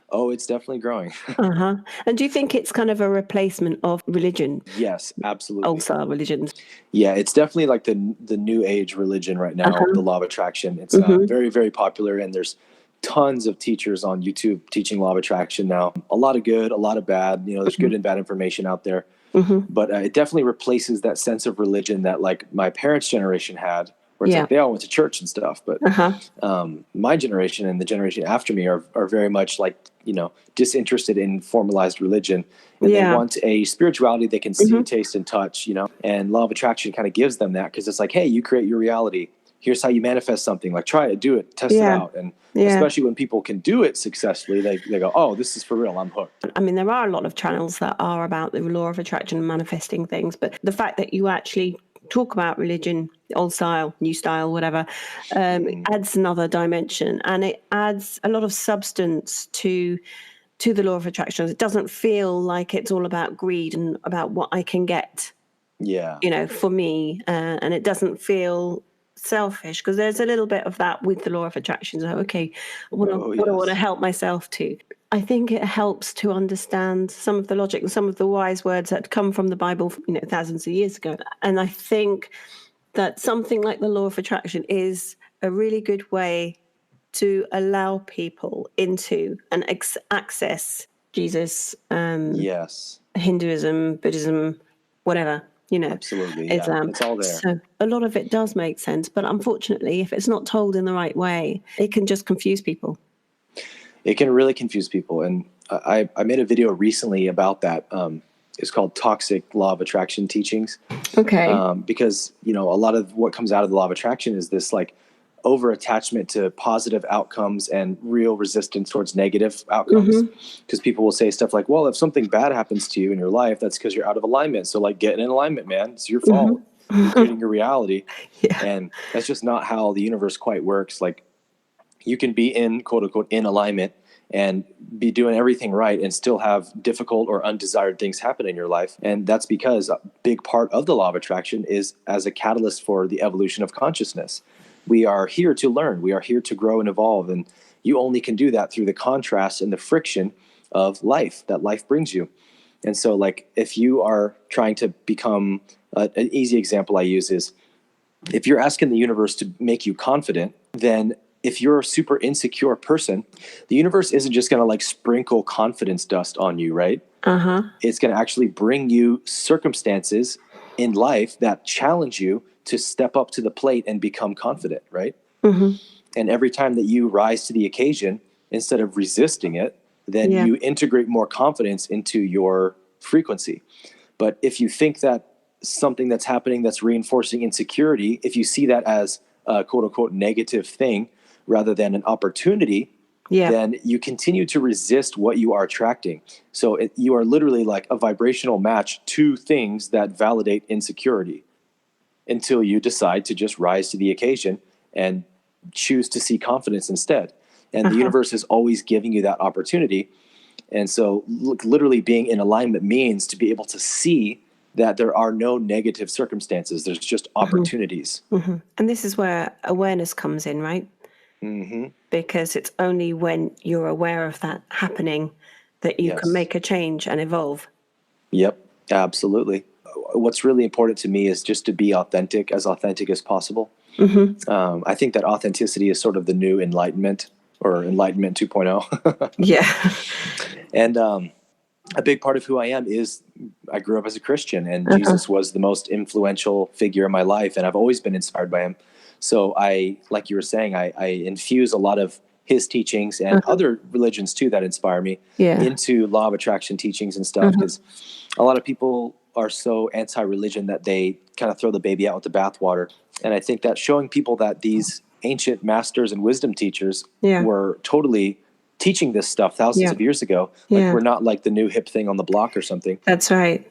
S2: Oh, it's definitely growing.
S1: And do you think it's kind of a replacement of religion?
S2: Yes, absolutely.
S1: Old style religions.
S2: Yeah, it's definitely like the new age religion right now, the law of attraction. It's very, very popular, and there's tons of teachers on YouTube teaching law of attraction now. A lot of good, a lot of bad. There's good and bad information out there. But it definitely replaces that sense of religion that like my parents' generation had, where it's like they all went to church and stuff. But my generation and the generation after me are very much like, disinterested in formalized religion. And they want a spirituality they can see, taste, and touch, and law of attraction kind of gives them that, because it's like, hey, you create your reality. Here's how you manifest something. Like, try it, do it, test it out. And especially when people can do it successfully, they go, oh, this is for real. I'm hooked.
S1: I mean, there are a lot of channels that are about the law of attraction and manifesting things. But the fact that you actually talk about religion, old style, new style, whatever, adds another dimension, and it adds a lot of substance to the law of attraction. It doesn't feel like it's all about greed and about what I can get, for me. And it doesn't feel selfish, because there's a little bit of that with the law of attraction. So, okay, what I want to help myself to. I think it helps to understand some of the logic and some of the wise words that come from the Bible, thousands of years ago. And I think that something like the law of attraction is a really good way to allow people into and access Jesus, Hinduism, Buddhism, whatever,
S2: Absolutely.
S1: Islam.
S2: It's all there.
S1: So a lot of it does make sense. But unfortunately, if it's not told in the right way, it can just confuse people.
S2: It can really confuse people. And I made a video recently about that. It's called Toxic Law of Attraction Teachings.
S1: Okay.
S2: Because, a lot of what comes out of the law of attraction is this like over attachment to positive outcomes and real resistance towards negative outcomes. Because people will say stuff like, well, if something bad happens to you in your life, that's because you're out of alignment. So like, get in alignment, man. It's your fault. You're creating your reality. And that's just not how the universe quite works. Like, you can be in, quote unquote, in alignment and be doing everything right and still have difficult or undesired things happen in your life. And that's because a big part of the law of attraction is as a catalyst for the evolution of consciousness. We are here to learn. We are here to grow and evolve. And you only can do that through the contrast and the friction of life that life brings you. And so like, if you are trying to become, an easy example I use is, if you're asking the universe to make you confident, then if you're a super insecure person, the universe isn't just going to like sprinkle confidence dust on you, right? It's going to actually bring you circumstances in life that challenge you to step up to the plate and become confident, right? And every time that you rise to the occasion, instead of resisting it, then you integrate more confidence into your frequency. But if you think that something that's happening that's reinforcing insecurity, if you see that as a quote unquote negative thing rather than an opportunity, then you continue to resist what you are attracting. So you are literally like a vibrational match to things that validate insecurity until you decide to just rise to the occasion and choose to see confidence instead. And the universe is always giving you that opportunity. And so literally being in alignment means to be able to see that there are no negative circumstances. There's just opportunities.
S1: And this is where awareness comes in, right? Because it's only when you're aware of that happening that you can make a change and evolve. Yep,
S2: absolutely. What's really important to me is just to be authentic as possible. I think that authenticity is sort of the new enlightenment, or enlightenment 2.0. And a big part of who I am is I grew up as a Christian, and Jesus was the most influential figure in my life, and I've always been inspired by him. So I, like you were saying, I infuse a lot of his teachings and other religions too that inspire me into law of attraction teachings and stuff, because a lot of people are so anti-religion that they kind of throw the baby out with the bathwater. And I think that showing people that these ancient masters and wisdom teachers were totally teaching this stuff thousands of years ago. Like we're not like the new hip thing on the block or something.
S1: That's right.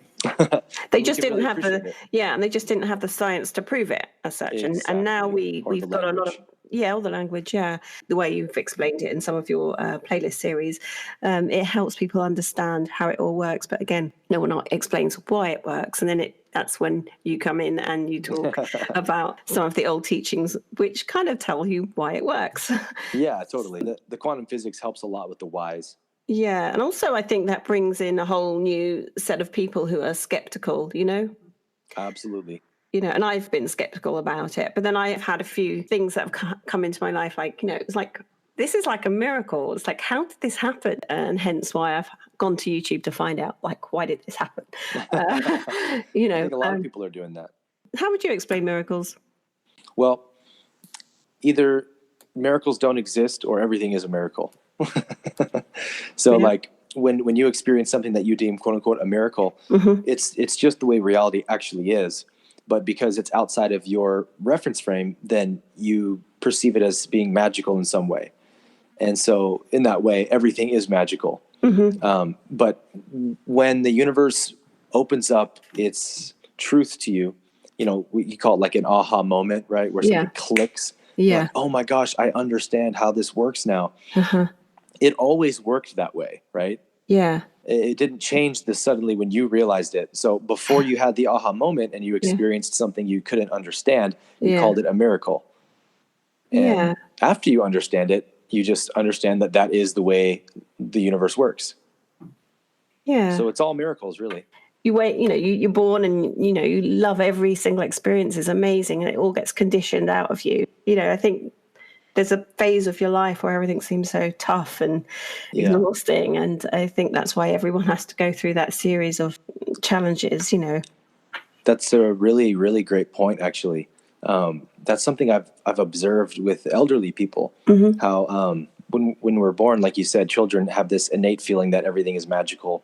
S1: They just didn't have and they just didn't have the science to prove it as such. Exactly. And now we've got a lot of all the language. The way you've explained it in some of your playlist series, it helps people understand how it all works. But again, no one explains why it works, and then that's when you come in and you talk about some of the old teachings, which kind of tell you why it works.
S2: Yeah, totally. The quantum physics helps a lot with the whys.
S1: Yeah, and also I think that brings in a whole new set of people who are skeptical,
S2: Absolutely.
S1: And I've been skeptical about it, but then I've had a few things that have come into my life, like, it's like, this is like a miracle. It's like, how did this happen? And hence why I've gone to YouTube to find out, like, why did this happen?
S2: I think a lot of people are doing that.
S1: How would you explain miracles?
S2: Well, either miracles don't exist or everything is a miracle. So like when you experience something that you deem quote unquote a miracle, it's just the way reality actually is. But because it's outside of your reference frame, then you perceive it as being magical in some way. And so in that way, everything is magical. But when the universe opens up its truth to you, you call it like an aha moment, right? Where something clicks. Like, oh my gosh, I understand how this works now. It always worked that way, right?
S1: Yeah.
S2: It didn't change this suddenly when you realized it. So before you had the aha moment and you experienced something you couldn't understand, you called it a miracle. And after you understand it, you just understand that that is the way the universe works. Yeah. So it's all miracles, really.
S1: You wait, you're born and, you love every single experience is amazing and it all gets conditioned out of you. I think there's a phase of your life where everything seems so tough and exhausting. And I think that's why everyone has to go through that series of challenges,
S2: That's a really, really great point, actually. That's something I've observed with elderly people, how when we're born, like you said, children have this innate feeling that everything is magical.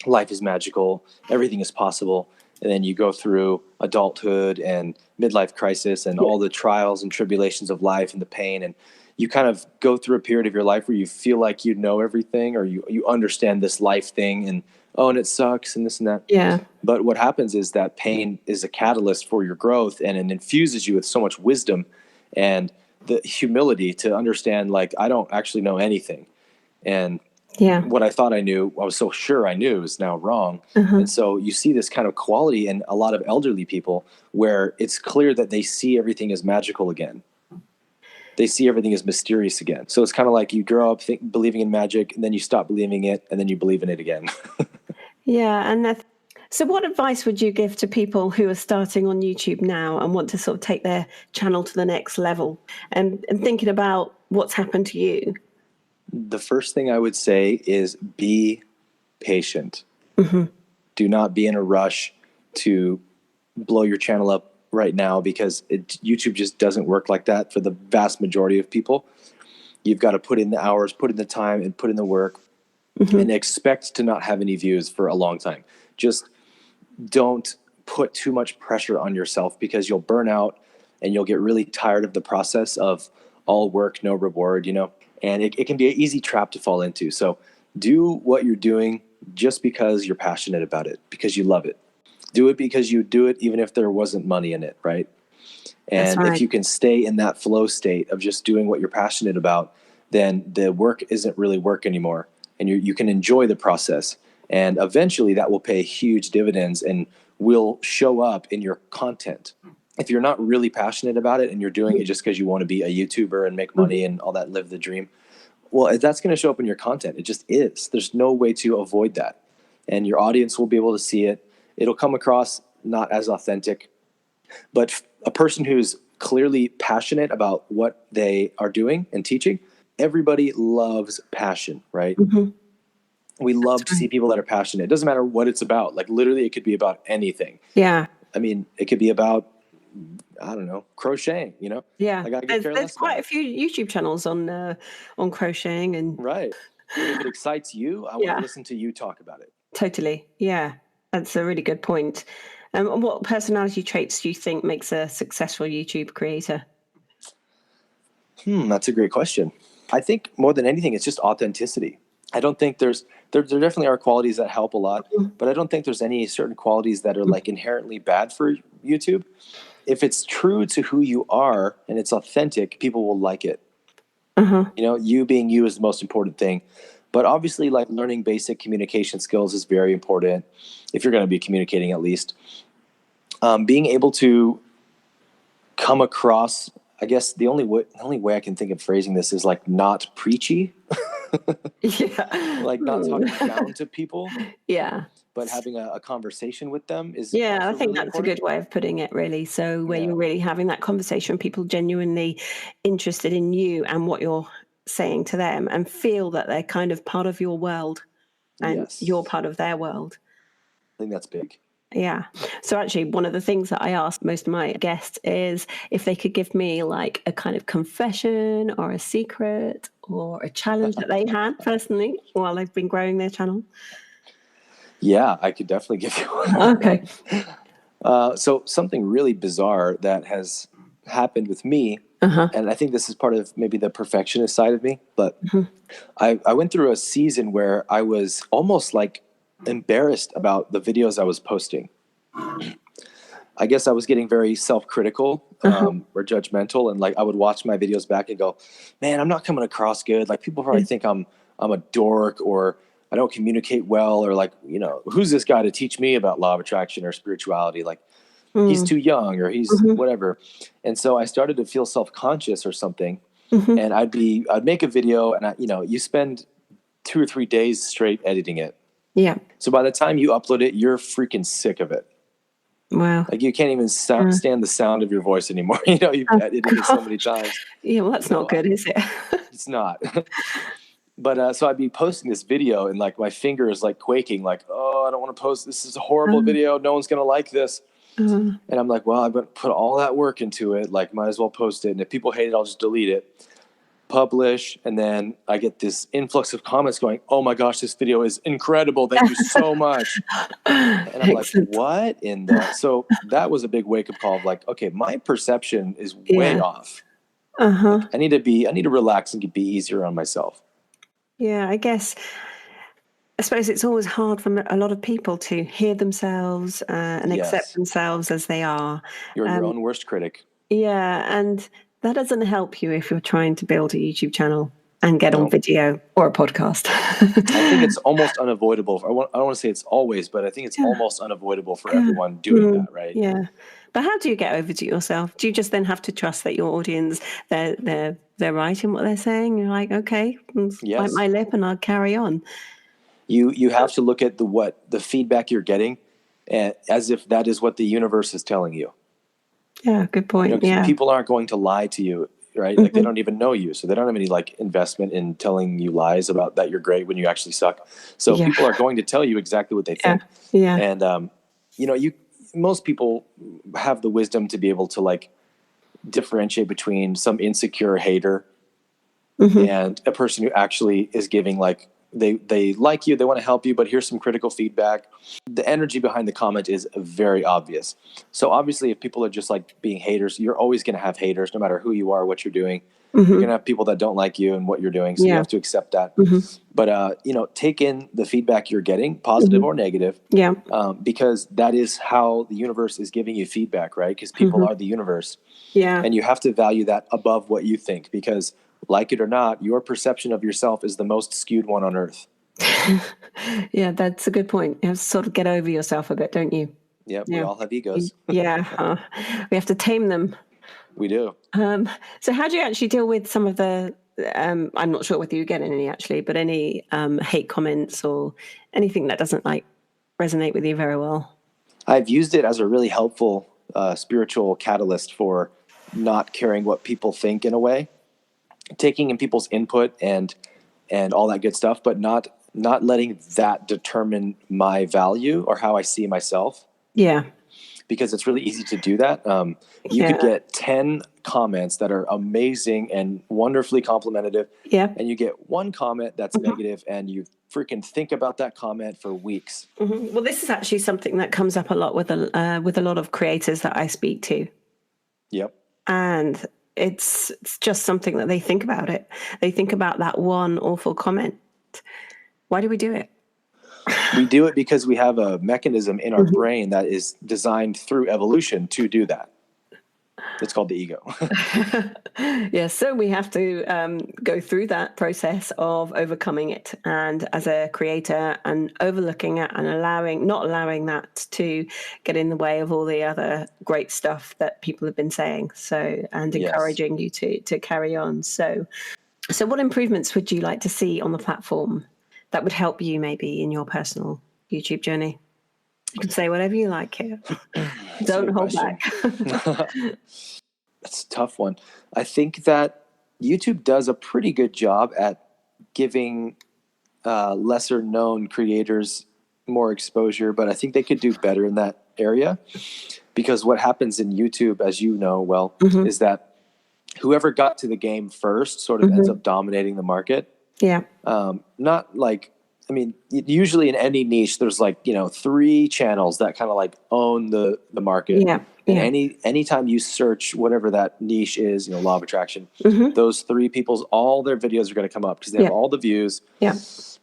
S2: Life is magical. Everything is possible. And then you go through adulthood and midlife crisis and all the trials and tribulations of life and the pain. And you kind of go through a period of your life where you feel like you know everything, or you understand this life thing, and it sucks and this and that.
S1: Yeah.
S2: But what happens is that pain is a catalyst for your growth, and it infuses you with so much wisdom and the humility to understand, like, I don't actually know anything. And what I thought I knew, I was so sure I knew, is now wrong. And so you see this kind of quality in a lot of elderly people where it's clear that they see everything as magical again. They see everything as mysterious again. So it's kind of like you grow up believing in magic, and then you stop believing it, and then you believe in it again.
S1: Yeah. And So what advice would you give to people who are starting on YouTube now and want to sort of take their channel to the next level and thinking about what's happened to you?
S2: The first thing I would say is be patient. Mm-hmm. Do not be in a rush to blow your channel up right now, because YouTube just doesn't work like that for the vast majority of people. You've got to put in the hours, put in the time, and put in the work, and expect to not have any views for a long time. Just don't put too much pressure on yourself, because you'll burn out and you'll get really tired of the process of all work, no reward, and it can be an easy trap to fall into. So do what you're doing just because you're passionate about it, because you love it. Do it because you do it even if there wasn't money in it, right? And if you can stay in that flow state of just doing what you're passionate about, then the work isn't really work anymore. And you can enjoy the process. And eventually that will pay huge dividends and will show up in your content. If you're not really passionate about it and you're doing it just because you want to be a YouTuber and make money and all that, live the dream, well, that's going to show up in your content. It just is. There's no way to avoid that. And your audience will be able to see it. It'll come across not as authentic. But a person who's clearly passionate about what they are doing and teaching, everybody loves passion, right? Mm-hmm. We love to see people that are passionate. It doesn't matter what it's about. Like literally, it could be about anything.
S1: Yeah.
S2: I mean, it could be about, I don't know, crocheting,
S1: Yeah.
S2: Like
S1: There's quite a few YouTube channels on crocheting and.
S2: Right. If it excites you, I want to listen to you talk about it.
S1: Totally. Yeah. That's a really good point. And what personality traits do you think makes a successful YouTube creator?
S2: That's a great question. I think more than anything, it's just authenticity. I don't think there definitely are qualities that help a lot, but I don't think there's any certain qualities that are like inherently bad for YouTube. If it's true to who you are and it's authentic, people will like it. You being you is the most important thing. But obviously, like learning basic communication skills is very important if you're going to be communicating, at least. Being able to come across, I guess the only way I can think of phrasing this is like not preachy.
S1: Yeah.
S2: Like not talking down to people.
S1: Yeah.
S2: But having a conversation with them is.
S1: Yeah, I think
S2: really
S1: that's
S2: important.
S1: a good way of putting it, really. So where you're really having that conversation, people genuinely interested in you and what you're saying to them and feel that they're kind of part of your world and you're part of their world.
S2: I think that's big.
S1: Yeah. So actually, one of the things that I ask most of my guests is if they could give me like a kind of confession or a secret or a challenge that they had personally while they've been growing their channel.
S2: Yeah, I could definitely give you one.
S1: Okay.
S2: So something really bizarre that has happened with me, and I think this is part of maybe the perfectionist side of me, but I went through a season where I was almost like embarrassed about the videos I was posting. I guess I was getting very self-critical or judgmental, and like I would watch my videos back and go, man, I'm not coming across good. Like people probably think I'm a dork, or I don't communicate well, or like, who's this guy to teach me about law of attraction or spirituality? Like he's too young, or he's whatever. And so I started to feel self-conscious or something. And I'd make a video and you spend 2 or 3 days straight editing it.
S1: Yeah.
S2: So by the time you upload it, you're freaking sick of it.
S1: Wow.
S2: Like you can't even stand the sound of your voice anymore. You've edited it so many times.
S1: Yeah, well, that's not good, is it?
S2: It's not. But so I'd be posting this video and like my finger is like quaking, like, oh, I don't want to post. This is a horrible video. No one's going to like this. And I'm like, well, I've put all that work into it. Like, might as well post it. And if people hate it, I'll just delete it. Publish. And then I get this influx of comments going, oh my gosh, this video is incredible. Thank you so much. And I'm like, what in the? So that was a big wake up call of like, okay, my perception is way off. Like, I need to relax and be easier on myself.
S1: Yeah, I suppose it's always hard for a lot of people to hear themselves and accept themselves as they are.
S2: You're your own worst critic.
S1: Yeah, and that doesn't help you if you're trying to build a YouTube channel and get on video or a podcast.
S2: I think it's almost unavoidable. I don't want to say it's always, but I think it's almost unavoidable for everyone doing that, right?
S1: Yeah. But how do you get over to yourself? Do you just then have to trust that your audience, they're right in what they're saying? You're like, okay, bite my lip and I'll carry on.
S2: You have to look at the feedback you're getting and as if that is what the universe is telling you.
S1: Yeah, good point.
S2: People aren't going to lie to you, right? Like they don't even know you, so they don't have any like investment in telling you lies about that you're great when you actually suck. So people are going to tell you exactly what they think. And most people have the wisdom to be able to like differentiate between some insecure hater and a person who actually is giving like they like you, they want to help you, but here's some critical feedback. The energy behind the comment is very obvious. So obviously if people are just like being haters, you're always going to have haters no matter who you are, what you're doing. You're going to have people that don't like you and what you're doing. So you have to accept that. But, take in the feedback you're getting, positive or negative, because that is how the universe is giving you feedback, right? Because people are the universe. And you have to value that above what you think, because like it or not, your perception of yourself is the most skewed one on earth.
S1: Yeah, that's a good point. You have to sort of get over yourself a bit, don't you?
S2: Yep, we all have egos.
S1: We have to tame them.
S2: We do.
S1: So how do you actually deal with some of the, I'm not sure whether you get any actually, but any hate comments or anything that doesn't like resonate with you very well?
S2: I've used it as a really helpful spiritual catalyst for not caring what people think in a way. Taking in people's input and all that good stuff, but not letting that determine my value or how I see myself.
S1: Yeah.
S2: Because it's really easy to do that. You could get 10 comments that are amazing and wonderfully complimentary. Yeah. And you get one comment that's negative and you freaking think about that comment for weeks.
S1: Well, this is actually something that comes up a lot with a lot of creators that I speak to.
S2: Yep.
S1: And it's just something that they think about it. They think about that one awful comment. Why do we do it?
S2: We do it because we have a mechanism in our brain that is designed through evolution to do that. It's called the ego.
S1: So we have to go through that process of overcoming it, and as a creator, and overlooking it and not allowing that to get in the way of all the other great stuff that people have been saying. And encouraging you to carry on. So what improvements would you like to see on the platform that would help you maybe in your personal YouTube journey? You can say whatever you like here. Don't hold back.
S2: That's a tough one. I think that YouTube does a pretty good job at giving lesser known creators more exposure, but I think they could do better in that area, because what happens in YouTube, as you know well, is that whoever got to the game first sort of ends up dominating the market.
S1: Yeah.
S2: Not like, I mean, usually in any niche, there's like, 3 channels that kind of like own the market.
S1: Yeah.
S2: And anytime you search whatever that niche is, law of attraction, those 3 people's, all their videos are going to come up because they have all the views.
S1: Yeah.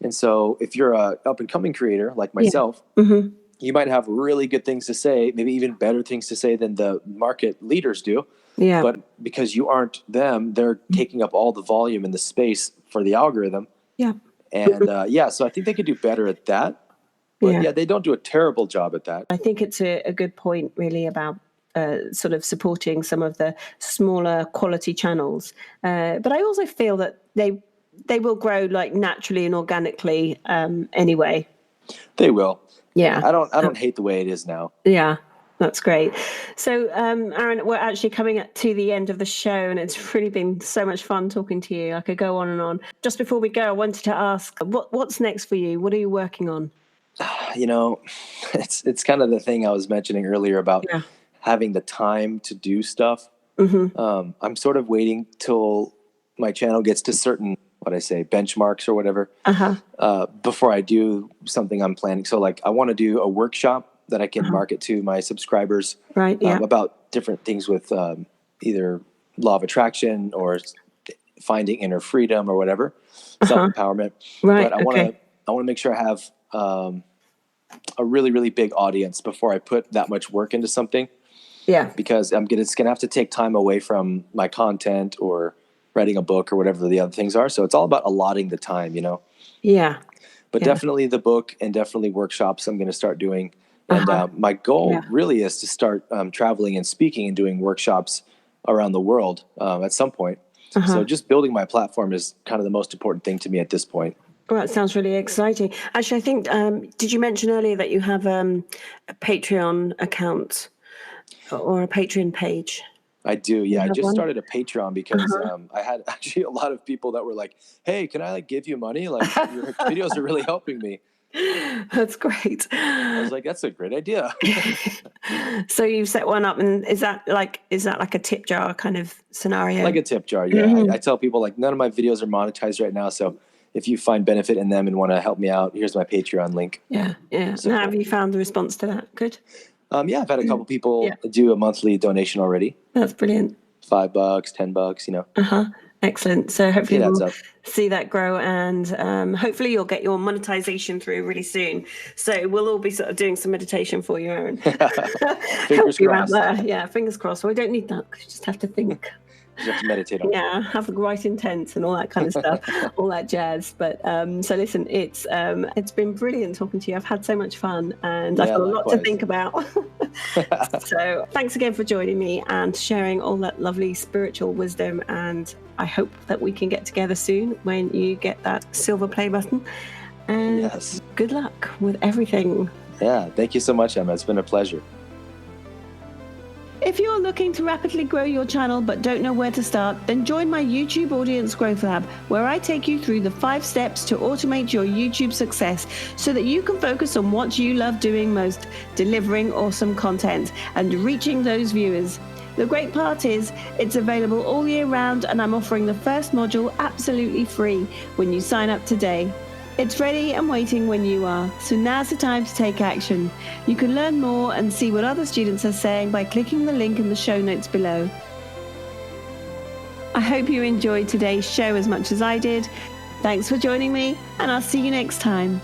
S2: And so if you're a up and coming creator like myself, you might have really good things to say, maybe even better things to say than the market leaders do. Yeah. But because you aren't them, they're taking up all the volume and the space for the algorithm. Yeah. And so I think they could do better at that. But they don't do a terrible job at that.
S1: I think it's a good point really about sort of supporting some of the smaller quality channels. But I also feel that they will grow like naturally and organically anyway.
S2: They will.
S1: Yeah.
S2: I don't hate the way it is now.
S1: Yeah. That's great. So, Aaron, we're actually coming to the end of the show, and it's really been so much fun talking to you. I could go on and on. Just before we go, I wanted to ask, what's next for you? What are you working on?
S2: It's kind of the thing I was mentioning earlier about having the time to do stuff. I'm sort of waiting till my channel gets to certain, benchmarks or whatever, before I do something I'm planning. So, like, I want to do a workshop that I can market to my subscribers about different things with either law of attraction or finding inner freedom or whatever, self-empowerment. Right. But I want to make sure I have a really, really big audience before I put that much work into something. Yeah. Because it's going to have to take time away from my content or writing a book or whatever the other things are. So it's all about allotting the time, Yeah. But definitely the book and definitely workshops I'm going to start doing. And my goal really is to start traveling and speaking and doing workshops around the world at some point. So just building my platform is kind of the most important thing to me at this point.
S1: Well, that sounds really exciting. Actually, I think, did you mention earlier that you have a Patreon account or a Patreon page?
S2: I do. Yeah. I just
S1: one?
S2: started a Patreon because I had actually a lot of people that were like, hey, can I like give you money? Like your videos are really helping me.
S1: That's great.
S2: I was like, that's a great idea.
S1: So you set one up, and is that like a tip jar kind of scenario?
S2: Like a tip jar. Yeah. I tell people like none of my videos are monetized right now. So if you find benefit in them and want to help me out, here's my Patreon link.
S1: Yeah. Yeah. So have you found the response to that? Good.
S2: Yeah, I've had a couple people do a monthly donation already.
S1: That's brilliant.
S2: $5, $10, you know.
S1: Excellent. So hopefully we'll see that grow, and hopefully you'll get your monetization through really soon. So we'll all be sort of doing some meditation for you, Aaron.
S2: Fingers crossed.
S1: Yeah, fingers crossed. Well, we don't need that. You just have to think.
S2: You have to meditate on it.
S1: Yeah, have the right intent and all that kind of stuff, all that jazz. But so listen, it's been brilliant talking to you. I've had so much fun, and I've got a lot to think about. So thanks again for joining me and sharing all that lovely spiritual wisdom. And I hope that we can get together soon when you get that silver play button. And good luck with everything.
S2: Yeah, thank you so much, Emma. It's been a pleasure.
S1: If you're looking to rapidly grow your channel but don't know where to start, then join my YouTube Audience Growth Lab, where I take you through the 5 steps to automate your YouTube success so that you can focus on what you love doing most, delivering awesome content and reaching those viewers. The great part is it's available all year round, and I'm offering the first module absolutely free when you sign up today. It's ready and waiting when you are, so now's the time to take action. You can learn more and see what other students are saying by clicking the link in the show notes below. I hope you enjoyed today's show as much as I did. Thanks for joining me, and I'll see you next time.